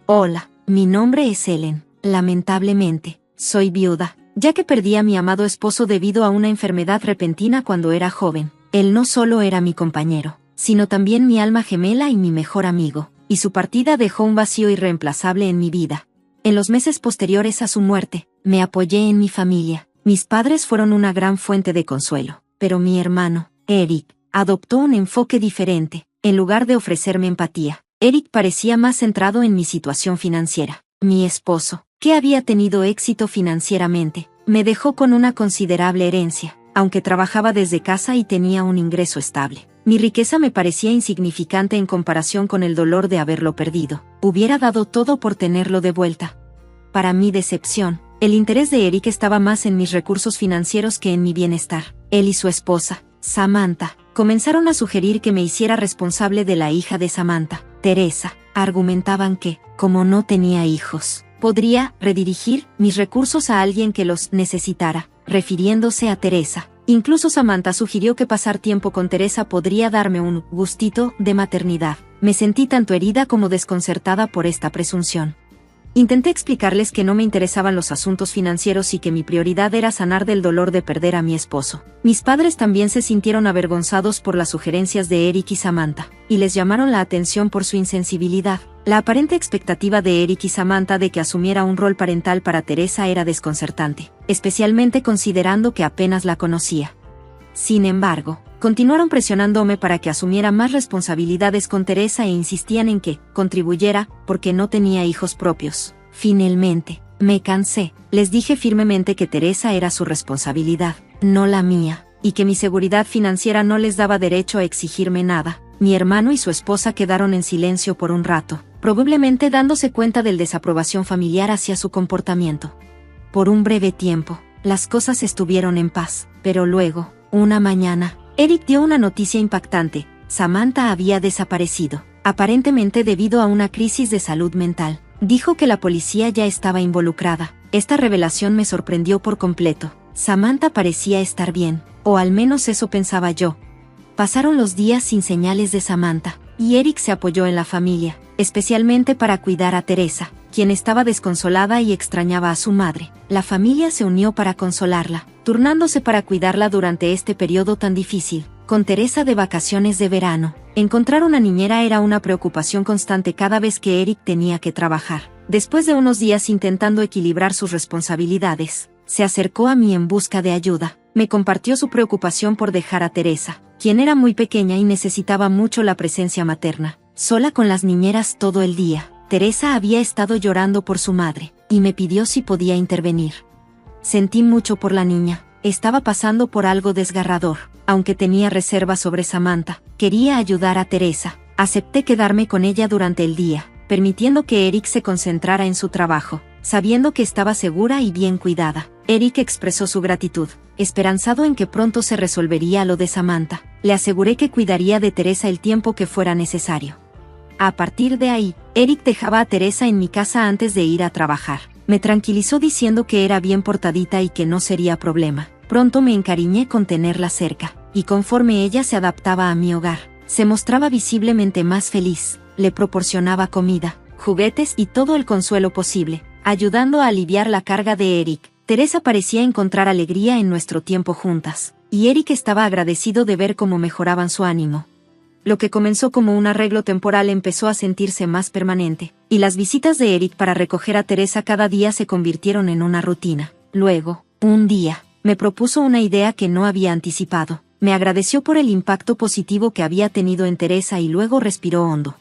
Hola, mi nombre es Ellen. Lamentablemente, soy viuda, ya que perdí a mi amado esposo debido a una enfermedad repentina cuando era joven. Él no solo era mi compañero, sino también mi alma gemela y mi mejor amigo, y su partida dejó un vacío irreemplazable en mi vida. En los meses posteriores a su muerte, me apoyé en mi familia. Mis padres fueron una gran fuente de consuelo. Pero mi hermano, Eric, adoptó un enfoque diferente. En lugar de ofrecerme empatía, Eric parecía más centrado en mi situación financiera. Mi esposo, que había tenido éxito financieramente, me dejó con una considerable herencia, aunque trabajaba desde casa y tenía un ingreso estable. Mi riqueza me parecía insignificante en comparación con el dolor de haberlo perdido. Hubiera dado todo por tenerlo de vuelta. Para mi decepción, el interés de Eric estaba más en mis recursos financieros que en mi bienestar. Él y su esposa, Samantha, comenzaron a sugerir que me hiciera responsable de la hija de Samantha, Teresa. Argumentaban que, como no tenía hijos, podría redirigir mis recursos a alguien que los necesitara, refiriéndose a Teresa. Incluso Samantha sugirió que pasar tiempo con Teresa podría darme un gustito de maternidad. Me sentí tanto herida como desconcertada por esta presunción. Intenté explicarles que no me interesaban los asuntos financieros y que mi prioridad era sanar del dolor de perder a mi esposo. Mis padres también se sintieron avergonzados por las sugerencias de Eric y Samantha, y les llamaron la atención por su insensibilidad. La aparente expectativa de Eric y Samantha de que asumiera un rol parental para Teresa era desconcertante, especialmente considerando que apenas la conocía. Sin embargo, continuaron presionándome para que asumiera más responsabilidades con Teresa e insistían en que contribuyera porque no tenía hijos propios. Finalmente, me cansé. Les dije firmemente que Teresa era su responsabilidad, no la mía, y que mi seguridad financiera no les daba derecho a exigirme nada. Mi hermano y su esposa quedaron en silencio por un rato, probablemente dándose cuenta del desaprobación familiar hacia su comportamiento. Por un breve tiempo, las cosas estuvieron en paz, pero luego, una mañana, Eric dio una noticia impactante: Samantha había desaparecido, aparentemente debido a una crisis de salud mental. Dijo que la policía ya estaba involucrada. Esta revelación me sorprendió por completo. Samantha parecía estar bien, o al menos eso pensaba yo. Pasaron los días sin señales de Samantha, y Eric se apoyó en la familia, especialmente para cuidar a Teresa, quien estaba desconsolada y extrañaba a su madre. La familia se unió para consolarla, turnándose para cuidarla durante este periodo tan difícil. Con Teresa de vacaciones de verano, encontrar una niñera era una preocupación constante cada vez que Eric tenía que trabajar. Después de unos días intentando equilibrar sus responsabilidades, se acercó a mí en busca de ayuda. Me compartió su preocupación por dejar a Teresa, quien era muy pequeña y necesitaba mucho la presencia materna, sola con las niñeras todo el día. Teresa había estado llorando por su madre, y me pidió si podía intervenir. Sentí mucho por la niña. Estaba pasando por algo desgarrador. Aunque tenía reservas sobre Samantha, quería ayudar a Teresa. Acepté quedarme con ella durante el día, permitiendo que Eric se concentrara en su trabajo, sabiendo que estaba segura y bien cuidada. Eric expresó su gratitud, esperanzado en que pronto se resolvería lo de Samantha. Le aseguré que cuidaría de Teresa el tiempo que fuera necesario. A partir de ahí, Eric dejaba a Teresa en mi casa antes de ir a trabajar. Me tranquilizó diciendo que era bien portadita y que no sería problema. Pronto me encariñé con tenerla cerca, y conforme ella se adaptaba a mi hogar, se mostraba visiblemente más feliz. Le proporcionaba comida, juguetes y todo el consuelo posible, ayudando a aliviar la carga de Eric. Teresa parecía encontrar alegría en nuestro tiempo juntas, y Eric estaba agradecido de ver cómo mejoraban su ánimo. Lo que comenzó como un arreglo temporal empezó a sentirse más permanente, y las visitas de Eric para recoger a Teresa cada día se convirtieron en una rutina. Luego, un día, me propuso una idea que no había anticipado. Me agradeció por el impacto positivo que había tenido en Teresa y luego respiró hondo.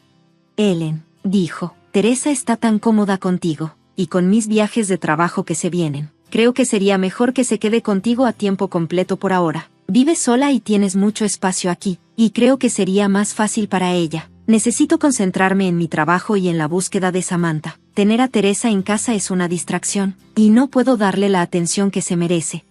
Ellen, dijo, Teresa está tan cómoda contigo, y con mis viajes de trabajo que se vienen. Creo que sería mejor que se quede contigo a tiempo completo por ahora. Vives sola y tienes mucho espacio aquí, y creo que sería más fácil para ella. Necesito concentrarme en mi trabajo y en la búsqueda de Samantha. Tener a Teresa en casa es una distracción, y no puedo darle la atención que se merece.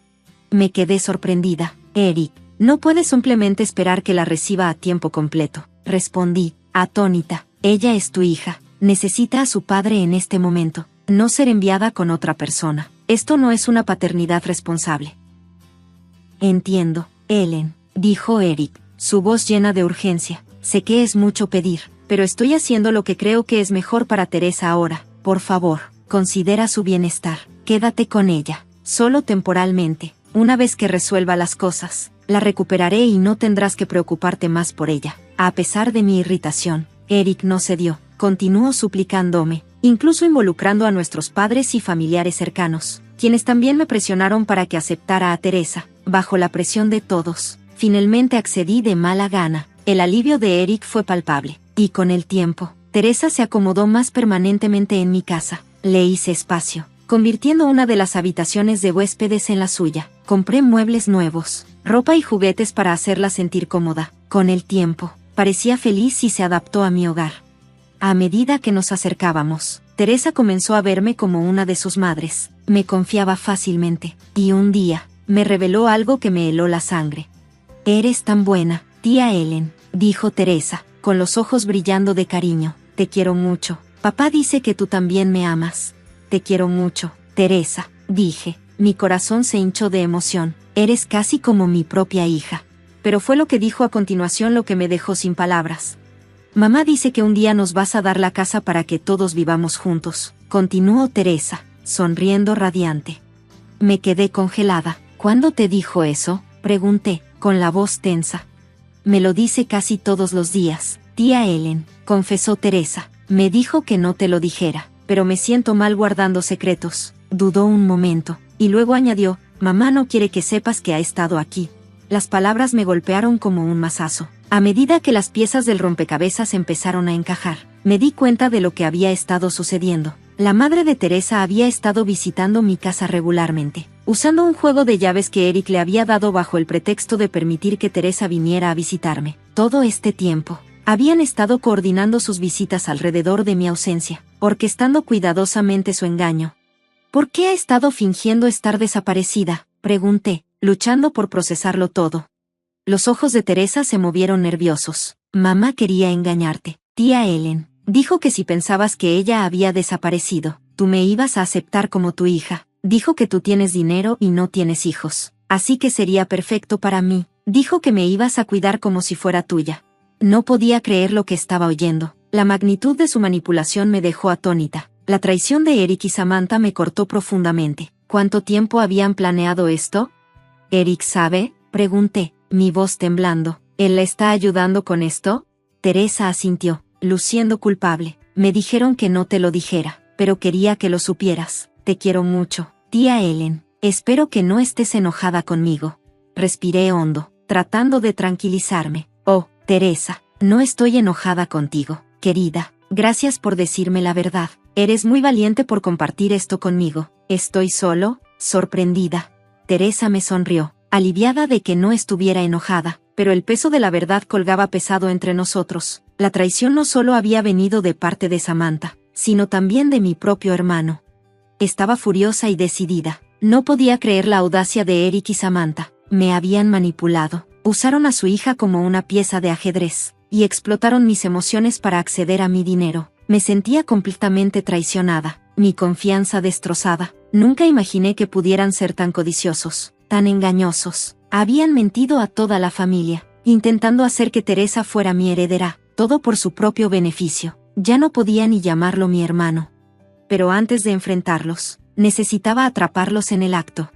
Me quedé sorprendida. Eric, no puedes simplemente esperar que la reciba a tiempo completo. Respondí, atónita. Ella es tu hija. Necesita a su padre en este momento, no ser enviada con otra persona. Esto no es una paternidad responsable. Entiendo, Ellen, dijo Eric, su voz llena de urgencia. Sé que es mucho pedir, pero estoy haciendo lo que creo que es mejor para Teresa ahora. Por favor, considera su bienestar. Quédate con ella, solo temporalmente. Una vez que resuelva las cosas, la recuperaré y no tendrás que preocuparte más por ella. A pesar de mi irritación, Eric no cedió. Continuó suplicándome, incluso involucrando a nuestros padres y familiares cercanos, quienes también me presionaron para que aceptara a Teresa. Bajo la presión de todos, finalmente accedí de mala gana. El alivio de Eric fue palpable, y con el tiempo, Teresa se acomodó más permanentemente en mi casa. Le hice espacio, convirtiendo una de las habitaciones de huéspedes en la suya. Compré muebles nuevos, ropa y juguetes para hacerla sentir cómoda. Con el tiempo, parecía feliz y se adaptó a mi hogar. A medida que nos acercábamos, Teresa comenzó a verme como una de sus madres. Me confiaba fácilmente, y un día, me reveló algo que me heló la sangre. «Eres tan buena, tía Ellen», dijo Teresa, con los ojos brillando de cariño. «Te quiero mucho. Papá dice que tú también me amas». «Te quiero mucho, Teresa», dije. Mi corazón se hinchó de emoción. «Eres casi como mi propia hija». Pero fue lo que dijo a continuación lo que me dejó sin palabras. «Mamá dice que un día nos vas a dar la casa para que todos vivamos juntos», continuó Teresa, sonriendo radiante. Me quedé congelada. «¿Cuándo te dijo eso?», pregunté, con la voz tensa. «Me lo dice casi todos los días, tía Ellen», confesó Teresa. «Me dijo que no te lo dijera, pero me siento mal guardando secretos». Dudó un momento, y luego añadió: «Mamá no quiere que sepas que ha estado aquí». Las palabras me golpearon como un mazazo. A medida que las piezas del rompecabezas empezaron a encajar, me di cuenta de lo que había estado sucediendo. La madre de Teresa había estado visitando mi casa regularmente, usando un juego de llaves que Eric le había dado bajo el pretexto de permitir que Teresa viniera a visitarme. Todo este tiempo, habían estado coordinando sus visitas alrededor de mi ausencia, orquestando cuidadosamente su engaño. «¿Por qué ha estado fingiendo estar desaparecida?», pregunté, luchando por procesarlo todo. Los ojos de Teresa se movieron nerviosos. «Mamá quería engañarte, tía Ellen. Dijo que si pensabas que ella había desaparecido, tú me ibas a aceptar como tu hija. Dijo que tú tienes dinero y no tienes hijos, así que sería perfecto para mí. Dijo que me ibas a cuidar como si fuera tuya». No podía creer lo que estaba oyendo. La magnitud de su manipulación me dejó atónita. La traición de Eric y Samantha me cortó profundamente. ¿Cuánto tiempo habían planeado esto? «¿Eric sabe?», pregunté, mi voz temblando. «¿Él la está ayudando con esto?». Teresa asintió, luciendo culpable. «Me dijeron que no te lo dijera, pero quería que lo supieras. Te quiero mucho, tía Ellen. Espero que no estés enojada conmigo». Respiré hondo, tratando de tranquilizarme. «Oh, Teresa, no estoy enojada contigo, querida. Gracias por decirme la verdad. Eres muy valiente por compartir esto conmigo». «¿Estoy solo?», sorprendida. Teresa me sonrió, aliviada de que no estuviera enojada, pero el peso de la verdad colgaba pesado entre nosotros. La traición no solo había venido de parte de Samantha, sino también de mi propio hermano. Estaba furiosa y decidida. No podía creer la audacia de Eric y Samantha. Me habían manipulado, usaron a su hija como una pieza de ajedrez, y explotaron mis emociones para acceder a mi dinero. Me sentía completamente traicionada, mi confianza destrozada. Nunca imaginé que pudieran ser tan codiciosos, tan engañosos. Habían mentido a toda la familia, intentando hacer que Teresa fuera mi heredera, todo por su propio beneficio. Ya no podía ni llamarlo mi hermano. Pero antes de enfrentarlos, necesitaba atraparlos en el acto.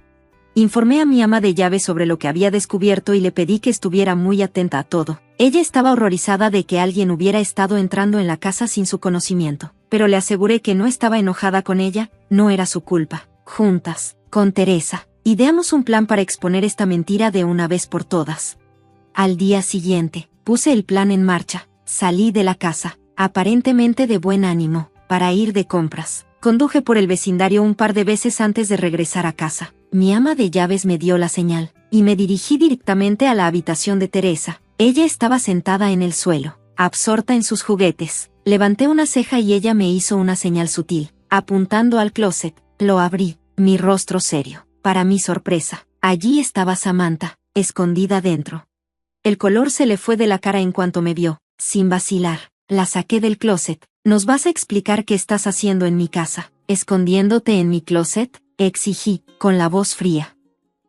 Informé a mi ama de llaves sobre lo que había descubierto y le pedí que estuviera muy atenta a todo. Ella estaba horrorizada de que alguien hubiera estado entrando en la casa sin su conocimiento, pero le aseguré que no estaba enojada con ella, no era su culpa. Juntas, con Teresa, ideamos un plan para exponer esta mentira de una vez por todas. Al día siguiente, puse el plan en marcha. Salí de la casa, aparentemente de buen ánimo, para ir de compras. Conduje por el vecindario un par de veces antes de regresar a casa. Mi ama de llaves me dio la señal, y me dirigí directamente a la habitación de Teresa. Ella estaba sentada en el suelo, absorta en sus juguetes. Levanté una ceja y ella me hizo una señal sutil, apuntando al closet. Lo abrí, mi rostro serio. Para mi sorpresa, allí estaba Samantha, escondida dentro. El color se le fue de la cara en cuanto me vio. Sin vacilar, la saqué del closet. «¿Nos vas a explicar qué estás haciendo en mi casa? ¿Escondiéndote en mi closet?», exigí, con la voz fría.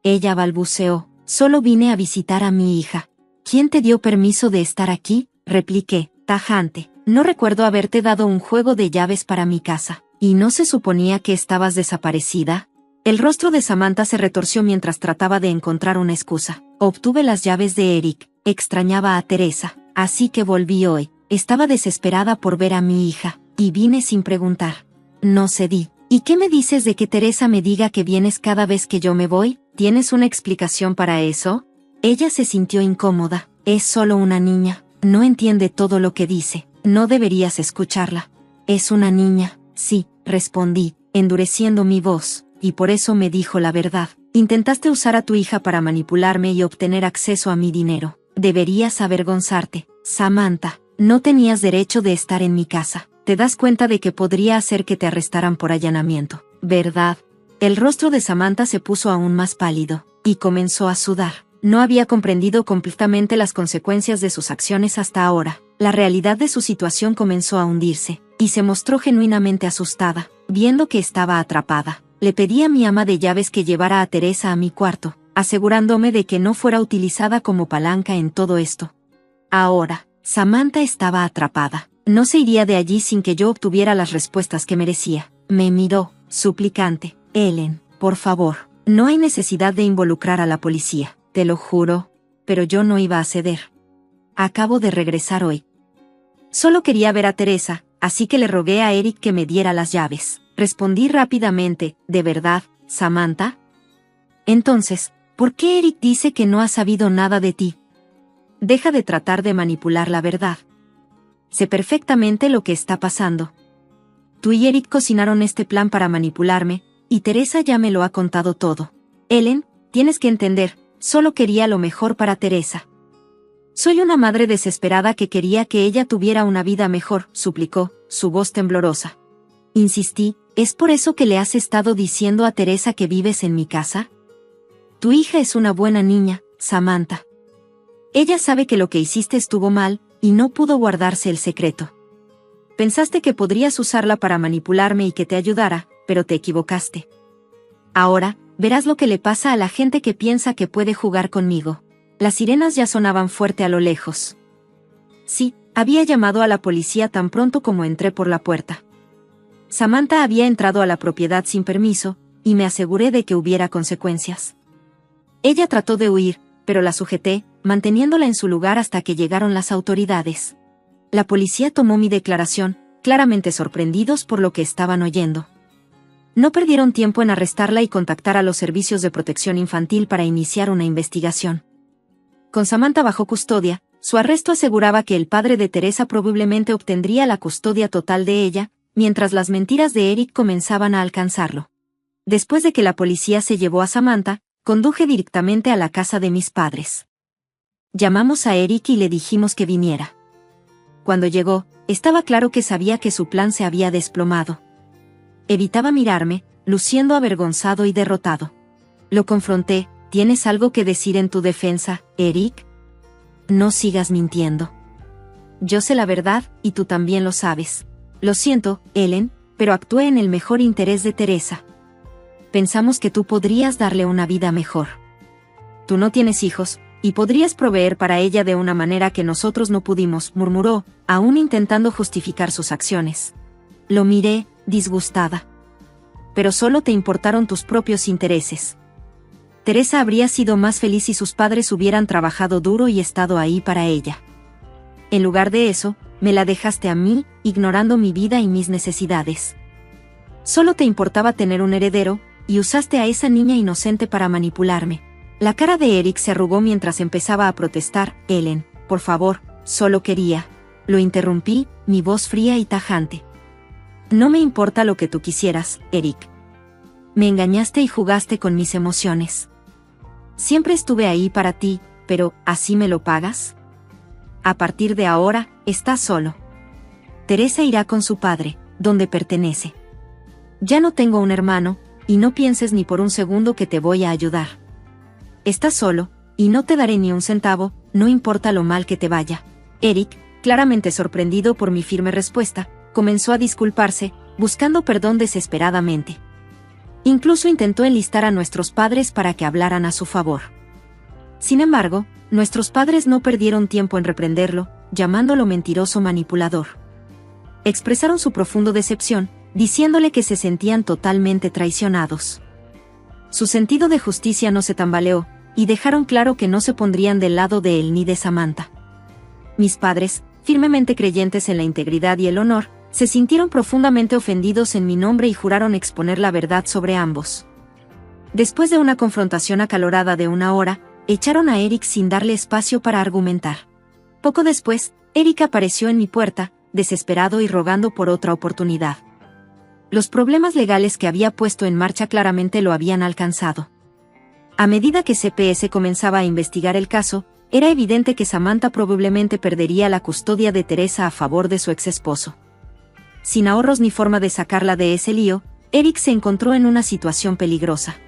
Ella balbuceó: «Solo vine a visitar a mi hija». «¿Quién te dio permiso de estar aquí?», repliqué, tajante. «No recuerdo haberte dado un juego de llaves para mi casa. ¿Y no se suponía que estabas desaparecida?». El rostro de Samantha se retorció mientras trataba de encontrar una excusa. «Obtuve las llaves de Eric. Extrañaba a Teresa, así que volví hoy. Estaba desesperada por ver a mi hija, y vine sin preguntar». No cedí. «¿Y qué me dices de que Teresa me diga que vienes cada vez que yo me voy? ¿Tienes una explicación para eso?». Ella se sintió incómoda. «Es solo una niña. No entiende todo lo que dice. No deberías escucharla». «Es una niña». «Sí», respondí, endureciendo mi voz, «y por eso me dijo la verdad». Intentaste usar a tu hija para manipularme y obtener acceso a mi dinero. Deberías avergonzarte, Samantha. No tenías derecho de estar en mi casa. Te das cuenta de que podría hacer que te arrestaran por allanamiento, ¿verdad? El rostro de Samantha se puso aún más pálido, y comenzó a sudar. No había comprendido completamente las consecuencias de sus acciones hasta ahora. La realidad de su situación comenzó a hundirse, y se mostró genuinamente asustada, viendo que estaba atrapada. Le pedí a mi ama de llaves que llevara a Teresa a mi cuarto, asegurándome de que no fuera utilizada como palanca en todo esto. Ahora, Samantha estaba atrapada. No se iría de allí sin que yo obtuviera las respuestas que merecía. Me miró, suplicante. Ellen, por favor, no hay necesidad de involucrar a la policía, te lo juro. Pero yo no iba a ceder. Acabo de regresar hoy. Solo quería ver a Teresa, así que le rogué a Eric que me diera las llaves. Respondí rápidamente, ¿de verdad, Samantha? Entonces, ¿por qué Eric dice que no ha sabido nada de ti? Deja de tratar de manipular la verdad. Sé perfectamente lo que está pasando. Tú y Eric cocinaron este plan para manipularme, y Teresa ya me lo ha contado todo. Ellen, tienes que entender, solo quería lo mejor para Teresa. Soy una madre desesperada que quería que ella tuviera una vida mejor, suplicó, su voz temblorosa. Insistí, ¿es por eso que le has estado diciendo a Teresa que vives en mi casa? Tu hija es una buena niña, Samantha. Ella sabe que lo que hiciste estuvo mal, y no pudo guardarse el secreto. Pensaste que podrías usarla para manipularme y que te ayudara, pero te equivocaste. Ahora, verás lo que le pasa a la gente que piensa que puede jugar conmigo. Las sirenas ya sonaban fuerte a lo lejos. Sí, había llamado a la policía tan pronto como entré por la puerta. Samantha había entrado a la propiedad sin permiso, y me aseguré de que hubiera consecuencias. Ella trató de huir, pero la sujeté, manteniéndola en su lugar hasta que llegaron las autoridades. La policía tomó mi declaración, claramente sorprendidos por lo que estaban oyendo. No perdieron tiempo en arrestarla y contactar a los servicios de protección infantil para iniciar una investigación. Con Samantha bajo custodia, su arresto aseguraba que el padre de Teresa probablemente obtendría la custodia total de ella, mientras las mentiras de Eric comenzaban a alcanzarlo. Después de que la policía se llevó a Samantha, conduje directamente a la casa de mis padres. Llamamos a Eric y le dijimos que viniera. Cuando llegó, estaba claro que sabía que su plan se había desplomado. Evitaba mirarme, luciendo avergonzado y derrotado. Lo confronté. ¿Tienes algo que decir en tu defensa, Eric? No sigas mintiendo. Yo sé la verdad, y tú también lo sabes. Lo siento, Ellen, pero actué en el mejor interés de Teresa. Pensamos que tú podrías darle una vida mejor. Tú no tienes hijos, y podrías proveer para ella de una manera que nosotros no pudimos, murmuró, aún intentando justificar sus acciones. Lo miré, disgustada. Pero solo te importaron tus propios intereses. Teresa habría sido más feliz si sus padres hubieran trabajado duro y estado ahí para ella. En lugar de eso, me la dejaste a mí, ignorando mi vida y mis necesidades. Solo te importaba tener un heredero, y usaste a esa niña inocente para manipularme. La cara de Eric se arrugó mientras empezaba a protestar. Ellen, por favor, solo quería. Lo interrumpí, mi voz fría y tajante. No me importa lo que tú quisieras, Eric. Me engañaste y jugaste con mis emociones. Siempre estuve ahí para ti, pero ¿así me lo pagas? A partir de ahora, estás solo. Teresa irá con su padre, donde pertenece. Ya no tengo un hermano, y no pienses ni por un segundo que te voy a ayudar. Estás solo, y no te daré ni un centavo, no importa lo mal que te vaya. Eric, claramente sorprendido por mi firme respuesta, comenzó a disculparse, buscando perdón desesperadamente. Incluso intentó enlistar a nuestros padres para que hablaran a su favor. Sin embargo, nuestros padres no perdieron tiempo en reprenderlo, llamándolo mentiroso manipulador. Expresaron su profundo decepción, diciéndole que se sentían totalmente traicionados. Su sentido de justicia no se tambaleó, y dejaron claro que no se pondrían del lado de él ni de Samantha. Mis padres, firmemente creyentes en la integridad y el honor, se sintieron profundamente ofendidos en mi nombre y juraron exponer la verdad sobre ambos. Después de una confrontación acalorada de 1 hora, echaron a Eric sin darle espacio para argumentar. Poco después, Eric apareció en mi puerta, desesperado y rogando por otra oportunidad. Los problemas legales que había puesto en marcha claramente lo habían alcanzado. A medida que CPS comenzaba a investigar el caso, era evidente que Samantha probablemente perdería la custodia de Teresa a favor de su exesposo. Sin ahorros ni forma de sacarla de ese lío, Eric se encontró en una situación peligrosa.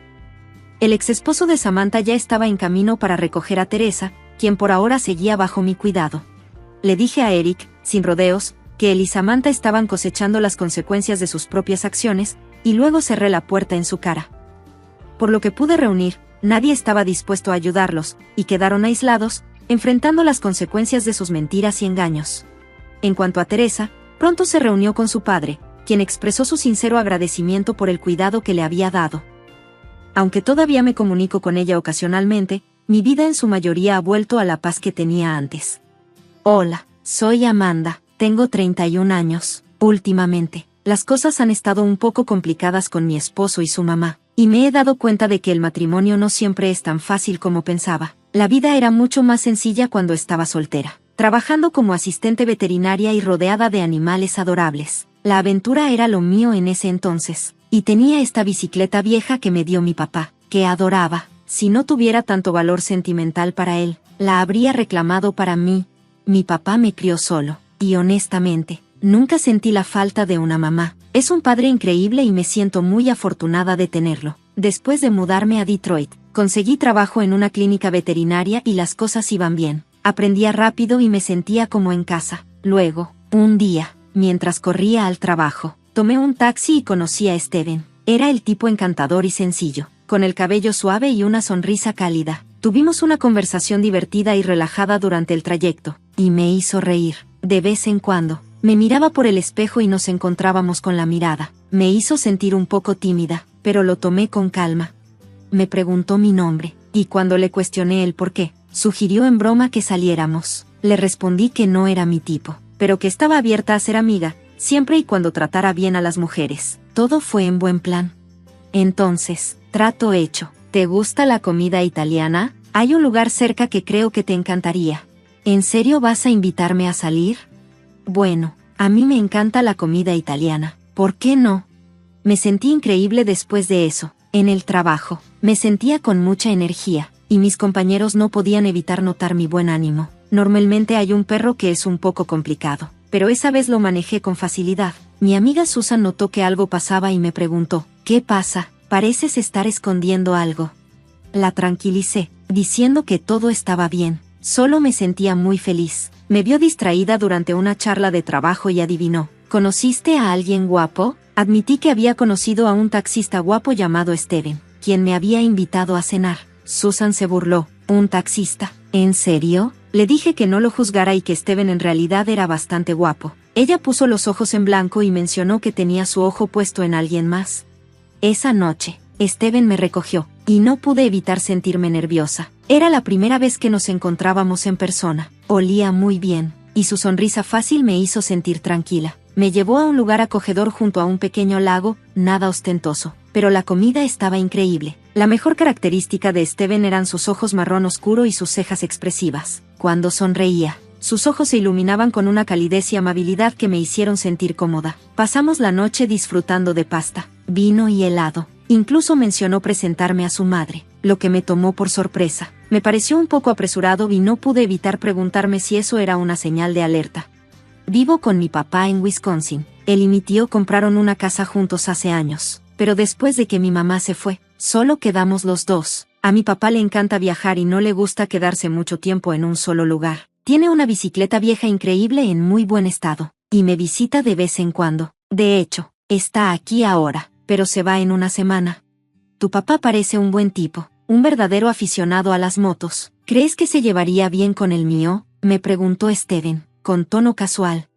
El exesposo de Samantha ya estaba en camino para recoger a Teresa, quien por ahora seguía bajo mi cuidado. Le dije a Eric, sin rodeos, que él y Samantha estaban cosechando las consecuencias de sus propias acciones, y luego cerré la puerta en su cara. Por lo que pude reunir, nadie estaba dispuesto a ayudarlos, y quedaron aislados, enfrentando las consecuencias de sus mentiras y engaños. En cuanto a Teresa, pronto se reunió con su padre, quien expresó su sincero agradecimiento por el cuidado que le había dado. Aunque todavía me comunico con ella ocasionalmente, mi vida en su mayoría ha vuelto a la paz que tenía antes. Hola, soy Amanda, tengo 31 años. Últimamente, las cosas han estado un poco complicadas con mi esposo y su mamá, y me he dado cuenta de que el matrimonio no siempre es tan fácil como pensaba. La vida era mucho más sencilla cuando estaba soltera, trabajando como asistente veterinaria y rodeada de animales adorables. La aventura era lo mío en ese entonces, y tenía esta bicicleta vieja que me dio mi papá, que adoraba. Si no tuviera tanto valor sentimental para él, la habría reclamado para mí. Mi papá me crió solo, y honestamente, nunca sentí la falta de una mamá. Es un padre increíble y me siento muy afortunada de tenerlo. Después de mudarme a Detroit, conseguí trabajo en una clínica veterinaria y las cosas iban bien. Aprendía rápido y me sentía como en casa. Luego, un día, mientras corría al trabajo, tomé un taxi y conocí a Steven. Era el tipo encantador y sencillo, con el cabello suave y una sonrisa cálida. Tuvimos una conversación divertida y relajada durante el trayecto, y me hizo reír. De vez en cuando, me miraba por el espejo y nos encontrábamos con la mirada. Me hizo sentir un poco tímida, pero lo tomé con calma. Me preguntó mi nombre, y cuando le cuestioné el por qué, sugirió en broma que saliéramos. Le respondí que no era mi tipo, pero que estaba abierta a ser amiga, siempre y cuando tratara bien a las mujeres. Todo fue en buen plan. Entonces, trato hecho. ¿Te gusta la comida italiana? Hay un lugar cerca que creo que te encantaría. ¿En serio vas a invitarme a salir? Bueno, a mí me encanta la comida italiana. ¿Por qué no? Me sentí increíble después de eso. En el trabajo, me sentía con mucha energía, y mis compañeros no podían evitar notar mi buen ánimo. Normalmente hay un perro que es un poco complicado, pero esa vez lo manejé con facilidad. Mi amiga Susan notó que algo pasaba y me preguntó, ¿qué pasa? Pareces estar escondiendo algo. La tranquilicé, diciendo que todo estaba bien, solo me sentía muy feliz. Me vio distraída durante una charla de trabajo y adivinó, ¿conociste a alguien guapo? Admití que había conocido a un taxista guapo llamado Steven, quien me había invitado a cenar. Susan se burló, ¿un taxista? ¿En serio? Le dije que no lo juzgara y que Steven en realidad era bastante guapo. Ella puso los ojos en blanco y mencionó que tenía su ojo puesto en alguien más. Esa noche, Steven me recogió, y no pude evitar sentirme nerviosa. Era la primera vez que nos encontrábamos en persona. Olía muy bien, y su sonrisa fácil me hizo sentir tranquila. Me llevó a un lugar acogedor junto a un pequeño lago, nada ostentoso, pero la comida estaba increíble. La mejor característica de Steven eran sus ojos marrón oscuro y sus cejas expresivas. Cuando sonreía, sus ojos se iluminaban con una calidez y amabilidad que me hicieron sentir cómoda. Pasamos la noche disfrutando de pasta, vino y helado. Incluso mencionó presentarme a su madre, lo que me tomó por sorpresa. Me pareció un poco apresurado y no pude evitar preguntarme si eso era una señal de alerta. Vivo con mi papá en Wisconsin. Él y mi tío compraron una casa juntos hace años, pero después de que mi mamá se fue, solo quedamos los dos. A mi papá le encanta viajar y no le gusta quedarse mucho tiempo en un solo lugar. Tiene una bicicleta vieja increíble en muy buen estado, y me visita de vez en cuando. De hecho, está aquí ahora, pero se va en una semana. Tu papá parece un buen tipo, un verdadero aficionado a las motos. ¿Crees que se llevaría bien con el mío? Me preguntó Steven, con tono casual.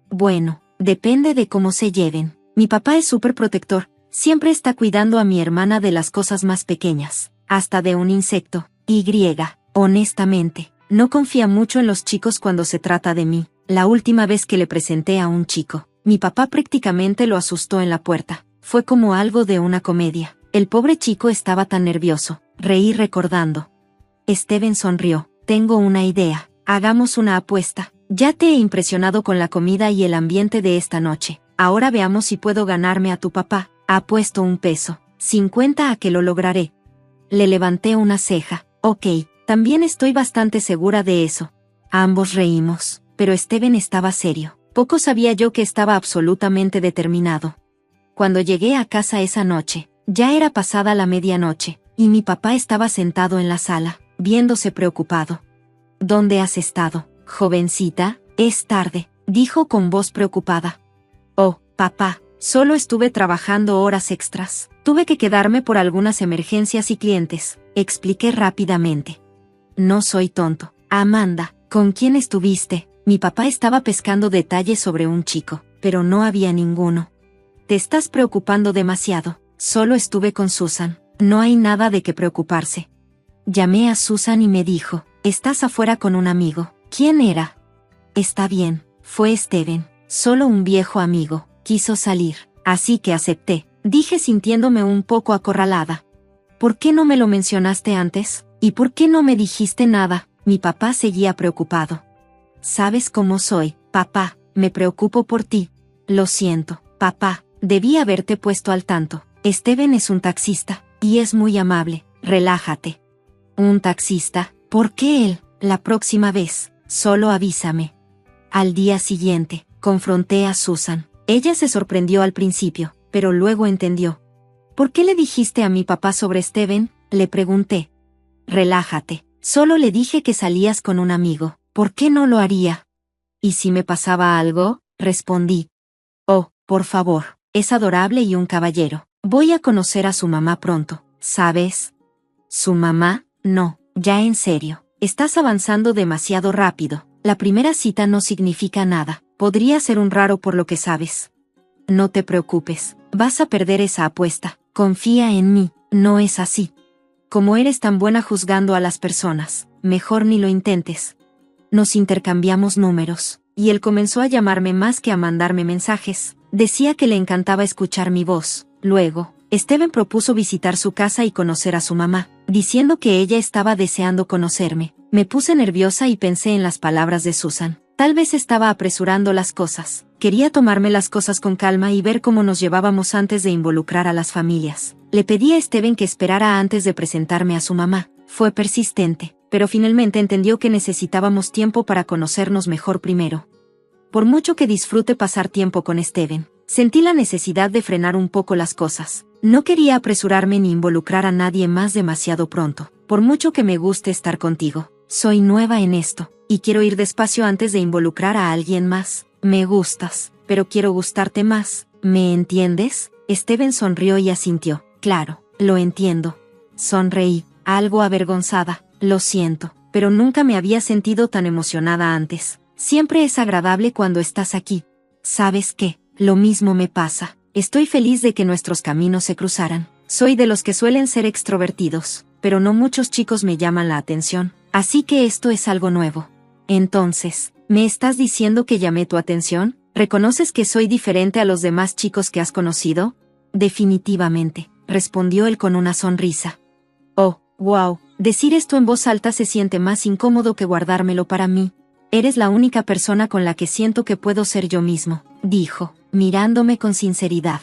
Bueno, depende de cómo se lleven. Mi papá es súper protector, siempre está cuidando a mi hermana de las cosas más pequeñas, hasta de un insecto. Honestamente, no confía mucho en los chicos cuando se trata de mí. La última vez que le presenté a un chico, mi papá prácticamente lo asustó en la puerta. Fue como algo de una comedia. El pobre chico estaba tan nervioso. Reí recordando. Steven sonrió. Tengo una idea. Hagamos una apuesta. Ya te he impresionado con la comida y el ambiente de esta noche. Ahora veamos si puedo ganarme a tu papá. Apuesto $1. 50 a que lo lograré. Le levanté una ceja. Ok, también estoy bastante segura de eso. Ambos reímos, pero Steven estaba serio. Poco sabía yo que estaba absolutamente determinado. Cuando llegué a casa esa noche, ya era pasada la medianoche, y mi papá estaba sentado en la sala, viéndose preocupado. ¿Dónde has estado, jovencita? Es tarde, dijo con voz preocupada. Oh, papá, solo estuve trabajando horas extras. Tuve que quedarme por algunas emergencias y clientes, expliqué rápidamente. No soy tonto. Amanda, ¿con quién estuviste? Mi papá estaba pescando detalles sobre un chico, pero no había ninguno. Te estás preocupando demasiado. Solo estuve con Susan. No hay nada de qué preocuparse. Llamé a Susan y me dijo, estás afuera con un amigo. ¿Quién era? Está bien, fue Steven, solo un viejo amigo. Quiso salir, así que acepté, dije sintiéndome un poco acorralada. ¿Por qué no me lo mencionaste antes? ¿Y por qué no me dijiste nada? Mi papá seguía preocupado. ¿Sabes cómo soy, papá? Me preocupo por ti. Lo siento, papá, debí haberte puesto al tanto. Steven es un taxista, y es muy amable. Relájate. ¿Un taxista? ¿Por qué él? La próxima vez, solo avísame. Al día siguiente, confronté a Susan. Ella se sorprendió al principio, pero luego entendió. ¿Por qué le dijiste a mi papá sobre Steven? Le pregunté. Relájate. Solo le dije que salías con un amigo. ¿Por qué no lo haría? ¿Y si me pasaba algo? Respondí. Oh, por favor, es adorable y un caballero. Voy a conocer a su mamá pronto, ¿sabes? ¿Su mamá? No, ya en serio. Estás avanzando demasiado rápido. La primera cita no significa nada. Podría ser un raro por lo que sabes. No te preocupes, vas a perder esa apuesta. Confía en mí, no es así. Como eres tan buena juzgando a las personas, mejor ni lo intentes. Nos intercambiamos números, y él comenzó a llamarme más que a mandarme mensajes. Decía que le encantaba escuchar mi voz. Luego, Steven propuso visitar su casa y conocer a su mamá, diciendo que ella estaba deseando conocerme. Me puse nerviosa y pensé en las palabras de Susan. Tal vez estaba apresurando las cosas. Quería tomarme las cosas con calma y ver cómo nos llevábamos antes de involucrar a las familias. Le pedí a Steven que esperara antes de presentarme a su mamá. Fue persistente, pero finalmente entendió que necesitábamos tiempo para conocernos mejor primero. Por mucho que disfrute pasar tiempo con Steven, sentí la necesidad de frenar un poco las cosas. No quería apresurarme ni involucrar a nadie más demasiado pronto. Por mucho que me guste estar contigo, soy nueva en esto, y quiero ir despacio antes de involucrar a alguien más. Me gustas, pero quiero gustarte más. ¿Me entiendes? Steven sonrió y asintió. Claro, lo entiendo. Sonreí, algo avergonzada. Lo siento, pero nunca me había sentido tan emocionada antes. Siempre es agradable cuando estás aquí. ¿Sabes qué? Lo mismo me pasa. Estoy feliz de que nuestros caminos se cruzaran. Soy de los que suelen ser extrovertidos, pero no muchos chicos me llaman la atención, así que esto es algo nuevo. Entonces, ¿me estás diciendo que llamé tu atención? ¿Reconoces que soy diferente a los demás chicos que has conocido? Definitivamente, respondió él con una sonrisa. Oh, wow, decir esto en voz alta se siente más incómodo que guardármelo para mí. Eres la única persona con la que siento que puedo ser yo mismo, dijo, mirándome con sinceridad.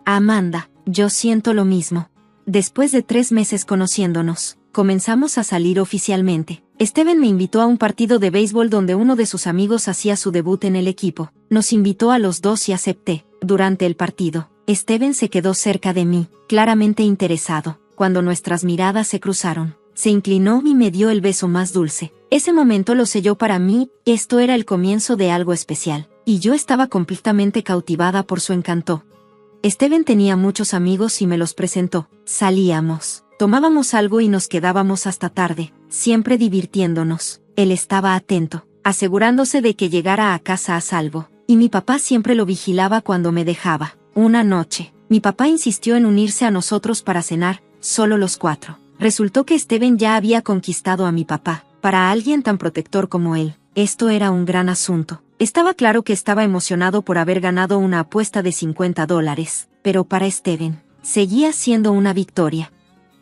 Amanda, yo siento lo mismo. Después de 3 meses conociéndonos, comenzamos a salir oficialmente. Steven me invitó a un partido de béisbol donde uno de sus amigos hacía su debut en el equipo. Nos invitó a los dos y acepté. Durante el partido, Steven se quedó cerca de mí, claramente interesado. Cuando nuestras miradas se cruzaron, se inclinó y me dio el beso más dulce. Ese momento lo selló para mí. Esto era el comienzo de algo especial, y yo estaba completamente cautivada por su encanto. Steven tenía muchos amigos y me los presentó. Salíamos, tomábamos algo y nos quedábamos hasta tarde, siempre divirtiéndonos. Él estaba atento, asegurándose de que llegara a casa a salvo, y mi papá siempre lo vigilaba cuando me dejaba. Una noche, mi papá insistió en unirse a nosotros para cenar, solo los 4. Resultó que Steven ya había conquistado a mi papá. Para alguien tan protector como él, esto era un gran asunto. Estaba claro que estaba emocionado por haber ganado una apuesta de $50, pero para Steven, seguía siendo una victoria.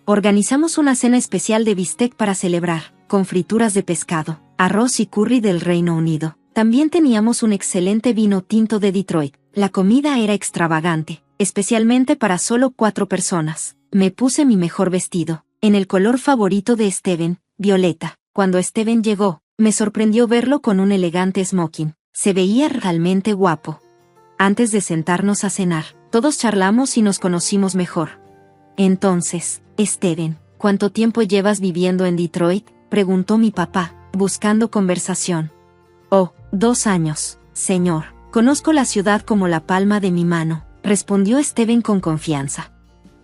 Organizamos una cena especial de bistec para celebrar, con frituras de pescado, arroz y curry del Reino Unido. También teníamos un excelente vino tinto de Detroit. La comida era extravagante, especialmente para solo 4 personas. Me puse mi mejor vestido, en el color favorito de Steven, violeta. Cuando Steven llegó, me sorprendió verlo con un elegante smoking. Se veía realmente guapo. Antes de sentarnos a cenar, todos charlamos y nos conocimos mejor. Entonces, Steven, ¿cuánto tiempo llevas viviendo en Detroit?, preguntó mi papá, buscando conversación. Oh, 2 años, señor. Conozco la ciudad como la palma de mi mano, respondió Steven con confianza.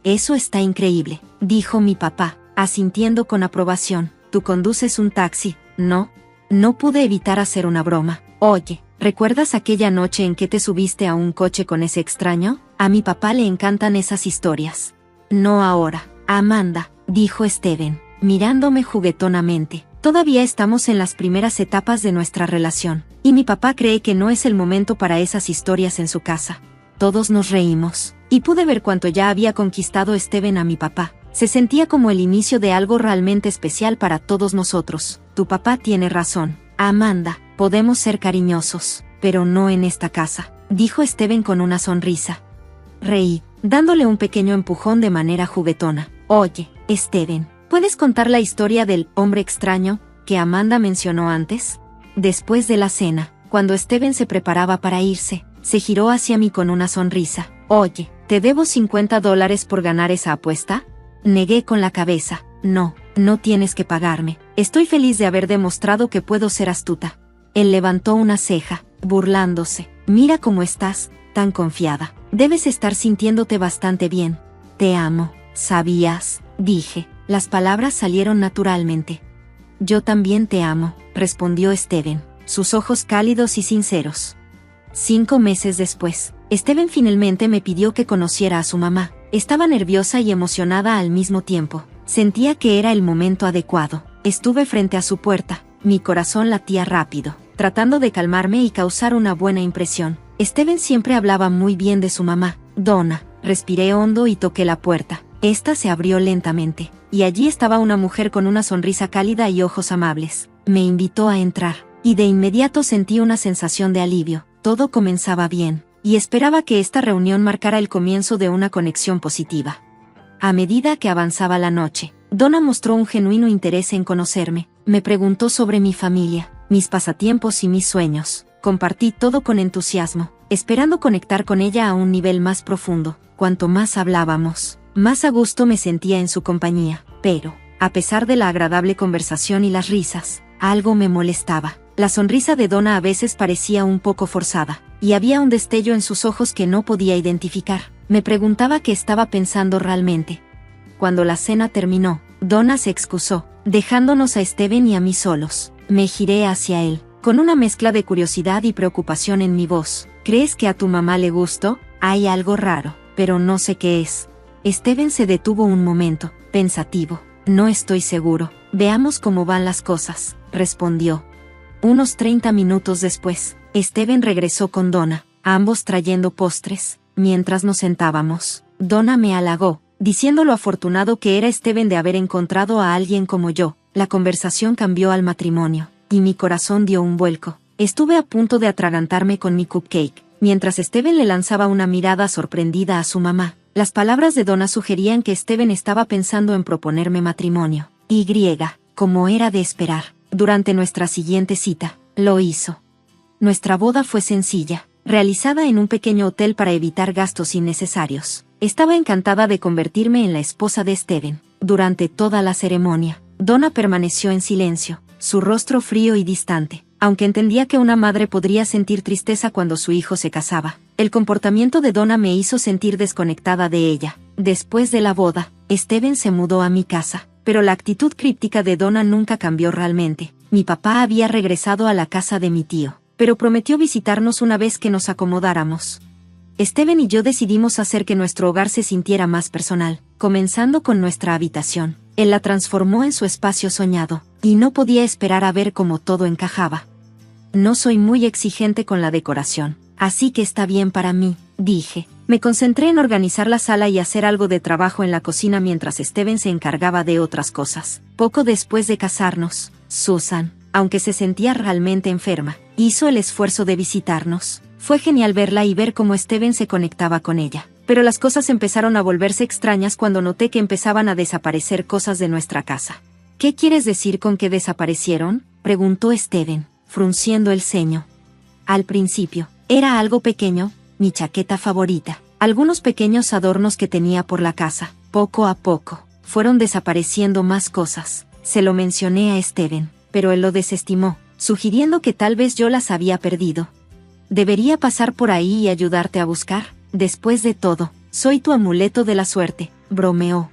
Eso está increíble, dijo mi papá, asintiendo con aprobación. ¿Tú conduces un taxi, no? No pude evitar hacer una broma. Oye, ¿recuerdas aquella noche en que te subiste a un coche con ese extraño? A mi papá le encantan esas historias. No ahora, Amanda, dijo Steven, mirándome juguetonamente. Todavía estamos en las primeras etapas de nuestra relación, y mi papá cree que no es el momento para esas historias en su casa. Todos nos reímos, y pude ver cuánto ya había conquistado Steven a mi papá. Se sentía como el inicio de algo realmente especial para todos nosotros. Tu papá tiene razón, Amanda, podemos ser cariñosos, pero no en esta casa, dijo Steven con una sonrisa. Reí, dándole un pequeño empujón de manera juguetona. Oye, Steven, ¿puedes contar la historia del hombre extraño que Amanda mencionó antes? Después de la cena, cuando Steven se preparaba para irse, se giró hacia mí con una sonrisa. Oye, ¿te debo $50 por ganar esa apuesta? Negué con la cabeza. No, no tienes que pagarme. Estoy feliz de haber demostrado que puedo ser astuta. Él levantó una ceja, burlándose. Mira cómo estás, tan confiada. Debes estar sintiéndote bastante bien. Te amo, ¿sabías? Dije. Las palabras salieron naturalmente. Yo también te amo, respondió Steven, sus ojos cálidos y sinceros. 5 meses después, Steven finalmente me pidió que conociera a su mamá. Estaba nerviosa y emocionada al mismo tiempo. Sentía que era el momento adecuado. Estuve frente a su puerta. Mi corazón latía rápido, tratando de calmarme y causar una buena impresión. Steven siempre hablaba muy bien de su mamá, Donna. Respiré hondo y toqué la puerta. Esta se abrió lentamente, y allí estaba una mujer con una sonrisa cálida y ojos amables. Me invitó a entrar, y de inmediato sentí una sensación de alivio. Todo comenzaba bien, y esperaba que esta reunión marcara el comienzo de una conexión positiva. A medida que avanzaba la noche, Donna mostró un genuino interés en conocerme. Me preguntó sobre mi familia, mis pasatiempos y mis sueños. Compartí todo con entusiasmo, esperando conectar con ella a un nivel más profundo. Cuanto más hablábamos, más a gusto me sentía en su compañía. Pero, a pesar de la agradable conversación y las risas, algo me molestaba. La sonrisa de Donna a veces parecía un poco forzada, y había un destello en sus ojos que no podía identificar. Me preguntaba qué estaba pensando realmente. Cuando la cena terminó, Donna se excusó, dejándonos a Steven y a mí solos. Me giré hacia él, con una mezcla de curiosidad y preocupación en mi voz. ¿Crees que a tu mamá le gustó? Hay algo raro, pero no sé qué es. Steven se detuvo un momento, pensativo. No estoy seguro. Veamos cómo van las cosas, respondió. Unos 30 minutos después, Steven regresó con Donna, ambos trayendo postres. Mientras nos sentábamos, Donna me halagó, diciendo lo afortunado que era Steven de haber encontrado a alguien como yo. La conversación cambió al matrimonio, y mi corazón dio un vuelco. Estuve a punto de atragantarme con mi cupcake, mientras Steven le lanzaba una mirada sorprendida a su mamá. Las palabras de Donna sugerían que Steven estaba pensando en proponerme matrimonio. Y, como era de esperar, durante nuestra siguiente cita, lo hizo. Nuestra boda fue sencilla, realizada en un pequeño hotel para evitar gastos innecesarios. Estaba encantada de convertirme en la esposa de Steven. Durante toda la ceremonia, Donna permaneció en silencio, su rostro frío y distante, aunque entendía que una madre podría sentir tristeza cuando su hijo se casaba. El comportamiento de Donna me hizo sentir desconectada de ella. Después de la boda, Steven se mudó a mi casa, pero la actitud críptica de Donna nunca cambió realmente. Mi papá había regresado a la casa de mi tío, pero prometió visitarnos una vez que nos acomodáramos. Steven y yo decidimos hacer que nuestro hogar se sintiera más personal, comenzando con nuestra habitación. Él la transformó en su espacio soñado, y no podía esperar a ver cómo todo encajaba. No soy muy exigente con la decoración, así que está bien para mí, dije. Me concentré en organizar la sala y hacer algo de trabajo en la cocina mientras Steven se encargaba de otras cosas. Poco después de casarnos, Susan, aunque se sentía realmente enferma, hizo el esfuerzo de visitarnos. Fue genial verla y ver cómo Steven se conectaba con ella. Pero las cosas empezaron a volverse extrañas cuando noté que empezaban a desaparecer cosas de nuestra casa. ¿Qué quieres decir con que desaparecieron?, preguntó Steven, frunciendo el ceño. Al principio, era algo pequeño, mi chaqueta favorita, algunos pequeños adornos que tenía por la casa. Poco a poco, fueron desapareciendo más cosas. Se lo mencioné a Steven, pero él lo desestimó, sugiriendo que tal vez yo las había perdido. ¿Debería pasar por ahí y ayudarte a buscar? Después de todo, soy tu amuleto de la suerte, bromeó.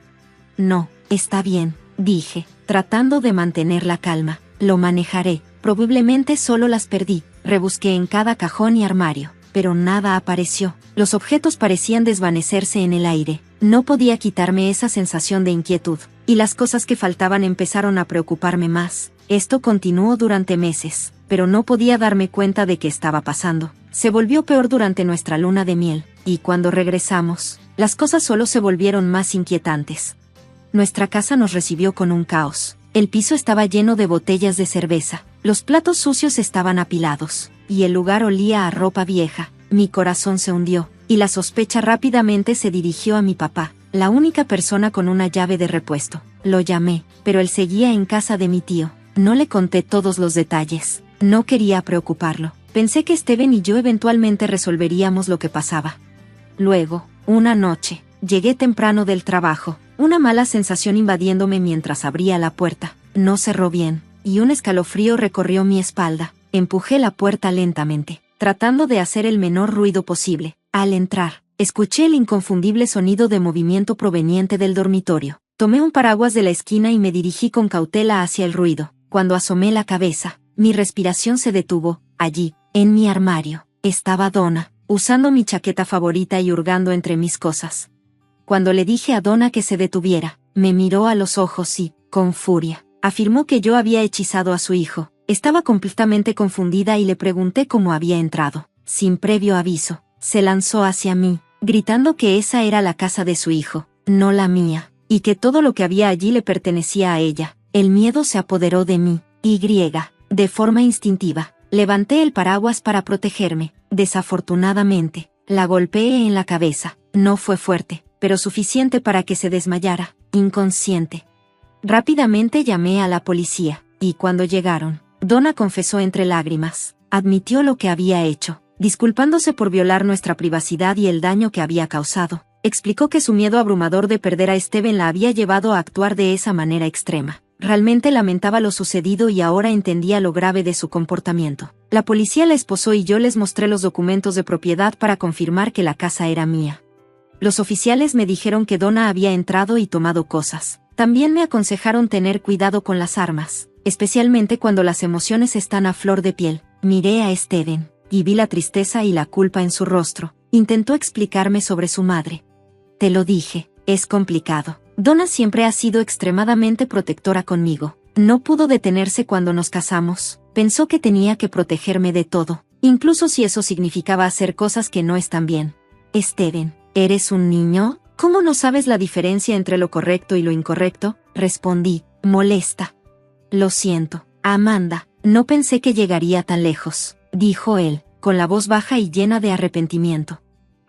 No, está bien, dije, tratando de mantener la calma. Lo manejaré, probablemente solo las perdí. Rebusqué en cada cajón y armario, pero nada apareció. Los objetos parecían desvanecerse en el aire. No podía quitarme esa sensación de inquietud, y las cosas que faltaban empezaron a preocuparme más. Esto continuó durante meses, pero no podía darme cuenta de qué estaba pasando. Se volvió peor durante nuestra luna de miel, y cuando regresamos, las cosas solo se volvieron más inquietantes. Nuestra casa nos recibió con un caos. El piso estaba lleno de botellas de cerveza, los platos sucios estaban apilados, y el lugar olía a ropa vieja. Mi corazón se hundió, y la sospecha rápidamente se dirigió a mi papá, la única persona con una llave de repuesto. Lo llamé, pero él seguía en casa de mi tío. No le conté todos los detalles. No quería preocuparlo. Pensé que Steven y yo eventualmente resolveríamos lo que pasaba. Luego, una noche, llegué temprano del trabajo, una mala sensación invadiéndome mientras abría la puerta. No cerró bien, y un escalofrío recorrió mi espalda. Empujé la puerta lentamente, tratando de hacer el menor ruido posible. Al entrar, escuché el inconfundible sonido de movimiento proveniente del dormitorio. Tomé un paraguas de la esquina y me dirigí con cautela hacia el ruido. Cuando asomé la cabeza, mi respiración se detuvo. Allí, en mi armario, estaba Donna, usando mi chaqueta favorita y hurgando entre mis cosas. Cuando le dije a Donna que se detuviera, me miró a los ojos y, con furia, afirmó que yo había hechizado a su hijo. Estaba completamente confundida y le pregunté cómo había entrado. Sin previo aviso, se lanzó hacia mí, gritando que esa era la casa de su hijo, no la mía, y que todo lo que había allí le pertenecía a ella. El miedo se apoderó de mí, de forma instintiva, levanté el paraguas para protegerme. Desafortunadamente, la golpeé en la cabeza. No fue fuerte, pero suficiente para que se desmayara, inconsciente. Rápidamente llamé a la policía, y cuando llegaron, Donna confesó entre lágrimas. Admitió lo que había hecho, disculpándose por violar nuestra privacidad y el daño que había causado. Explicó que su miedo abrumador de perder a Steven la había llevado a actuar de esa manera extrema. Realmente lamentaba lo sucedido y ahora entendía lo grave de su comportamiento. La policía la esposó y yo les mostré los documentos de propiedad para confirmar que la casa era mía. Los oficiales me dijeron que Donna había entrado y tomado cosas. También me aconsejaron tener cuidado con las armas, especialmente cuando las emociones están a flor de piel. Miré a Steven, y vi la tristeza y la culpa en su rostro. Intentó explicarme sobre su madre. Te lo dije, es complicado. Donna siempre ha sido extremadamente protectora conmigo. No pudo detenerse cuando nos casamos. Pensó que tenía que protegerme de todo, incluso si eso significaba hacer cosas que no están bien. Steven, ¿eres un niño? ¿Cómo no sabes la diferencia entre lo correcto y lo incorrecto? Respondí, molesta. Lo siento, Amanda, no pensé que llegaría tan lejos, dijo él, con la voz baja y llena de arrepentimiento.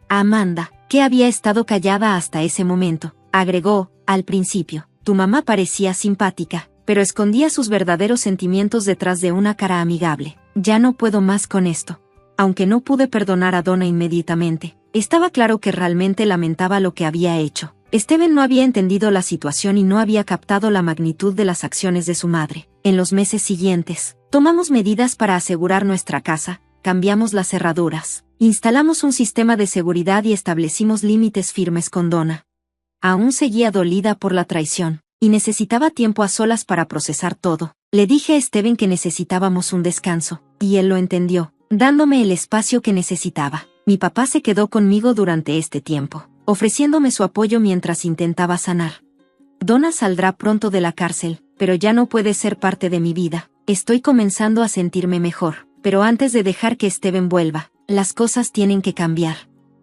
Amanda, que había estado callada hasta ese momento, agregó, al principio, tu mamá parecía simpática, pero escondía sus verdaderos sentimientos detrás de una cara amigable. Ya no puedo más con esto. Aunque no pude perdonar a Donna inmediatamente, estaba claro que realmente lamentaba lo que había hecho. Steven no había entendido la situación y no había captado la magnitud de las acciones de su madre. En los meses siguientes, tomamos medidas para asegurar nuestra casa, cambiamos las cerraduras, instalamos un sistema de seguridad y establecimos límites firmes con Donna. Aún seguía dolida por la traición, y necesitaba tiempo a solas para procesar todo. Le dije a Steven que necesitábamos un descanso, y él lo entendió, dándome el espacio que necesitaba. Mi papá se quedó conmigo durante este tiempo, ofreciéndome su apoyo mientras intentaba sanar. Donna saldrá pronto de la cárcel, pero ya no puede ser parte de mi vida. Estoy comenzando a sentirme mejor, pero antes de dejar que Steven vuelva, las cosas tienen que cambiar.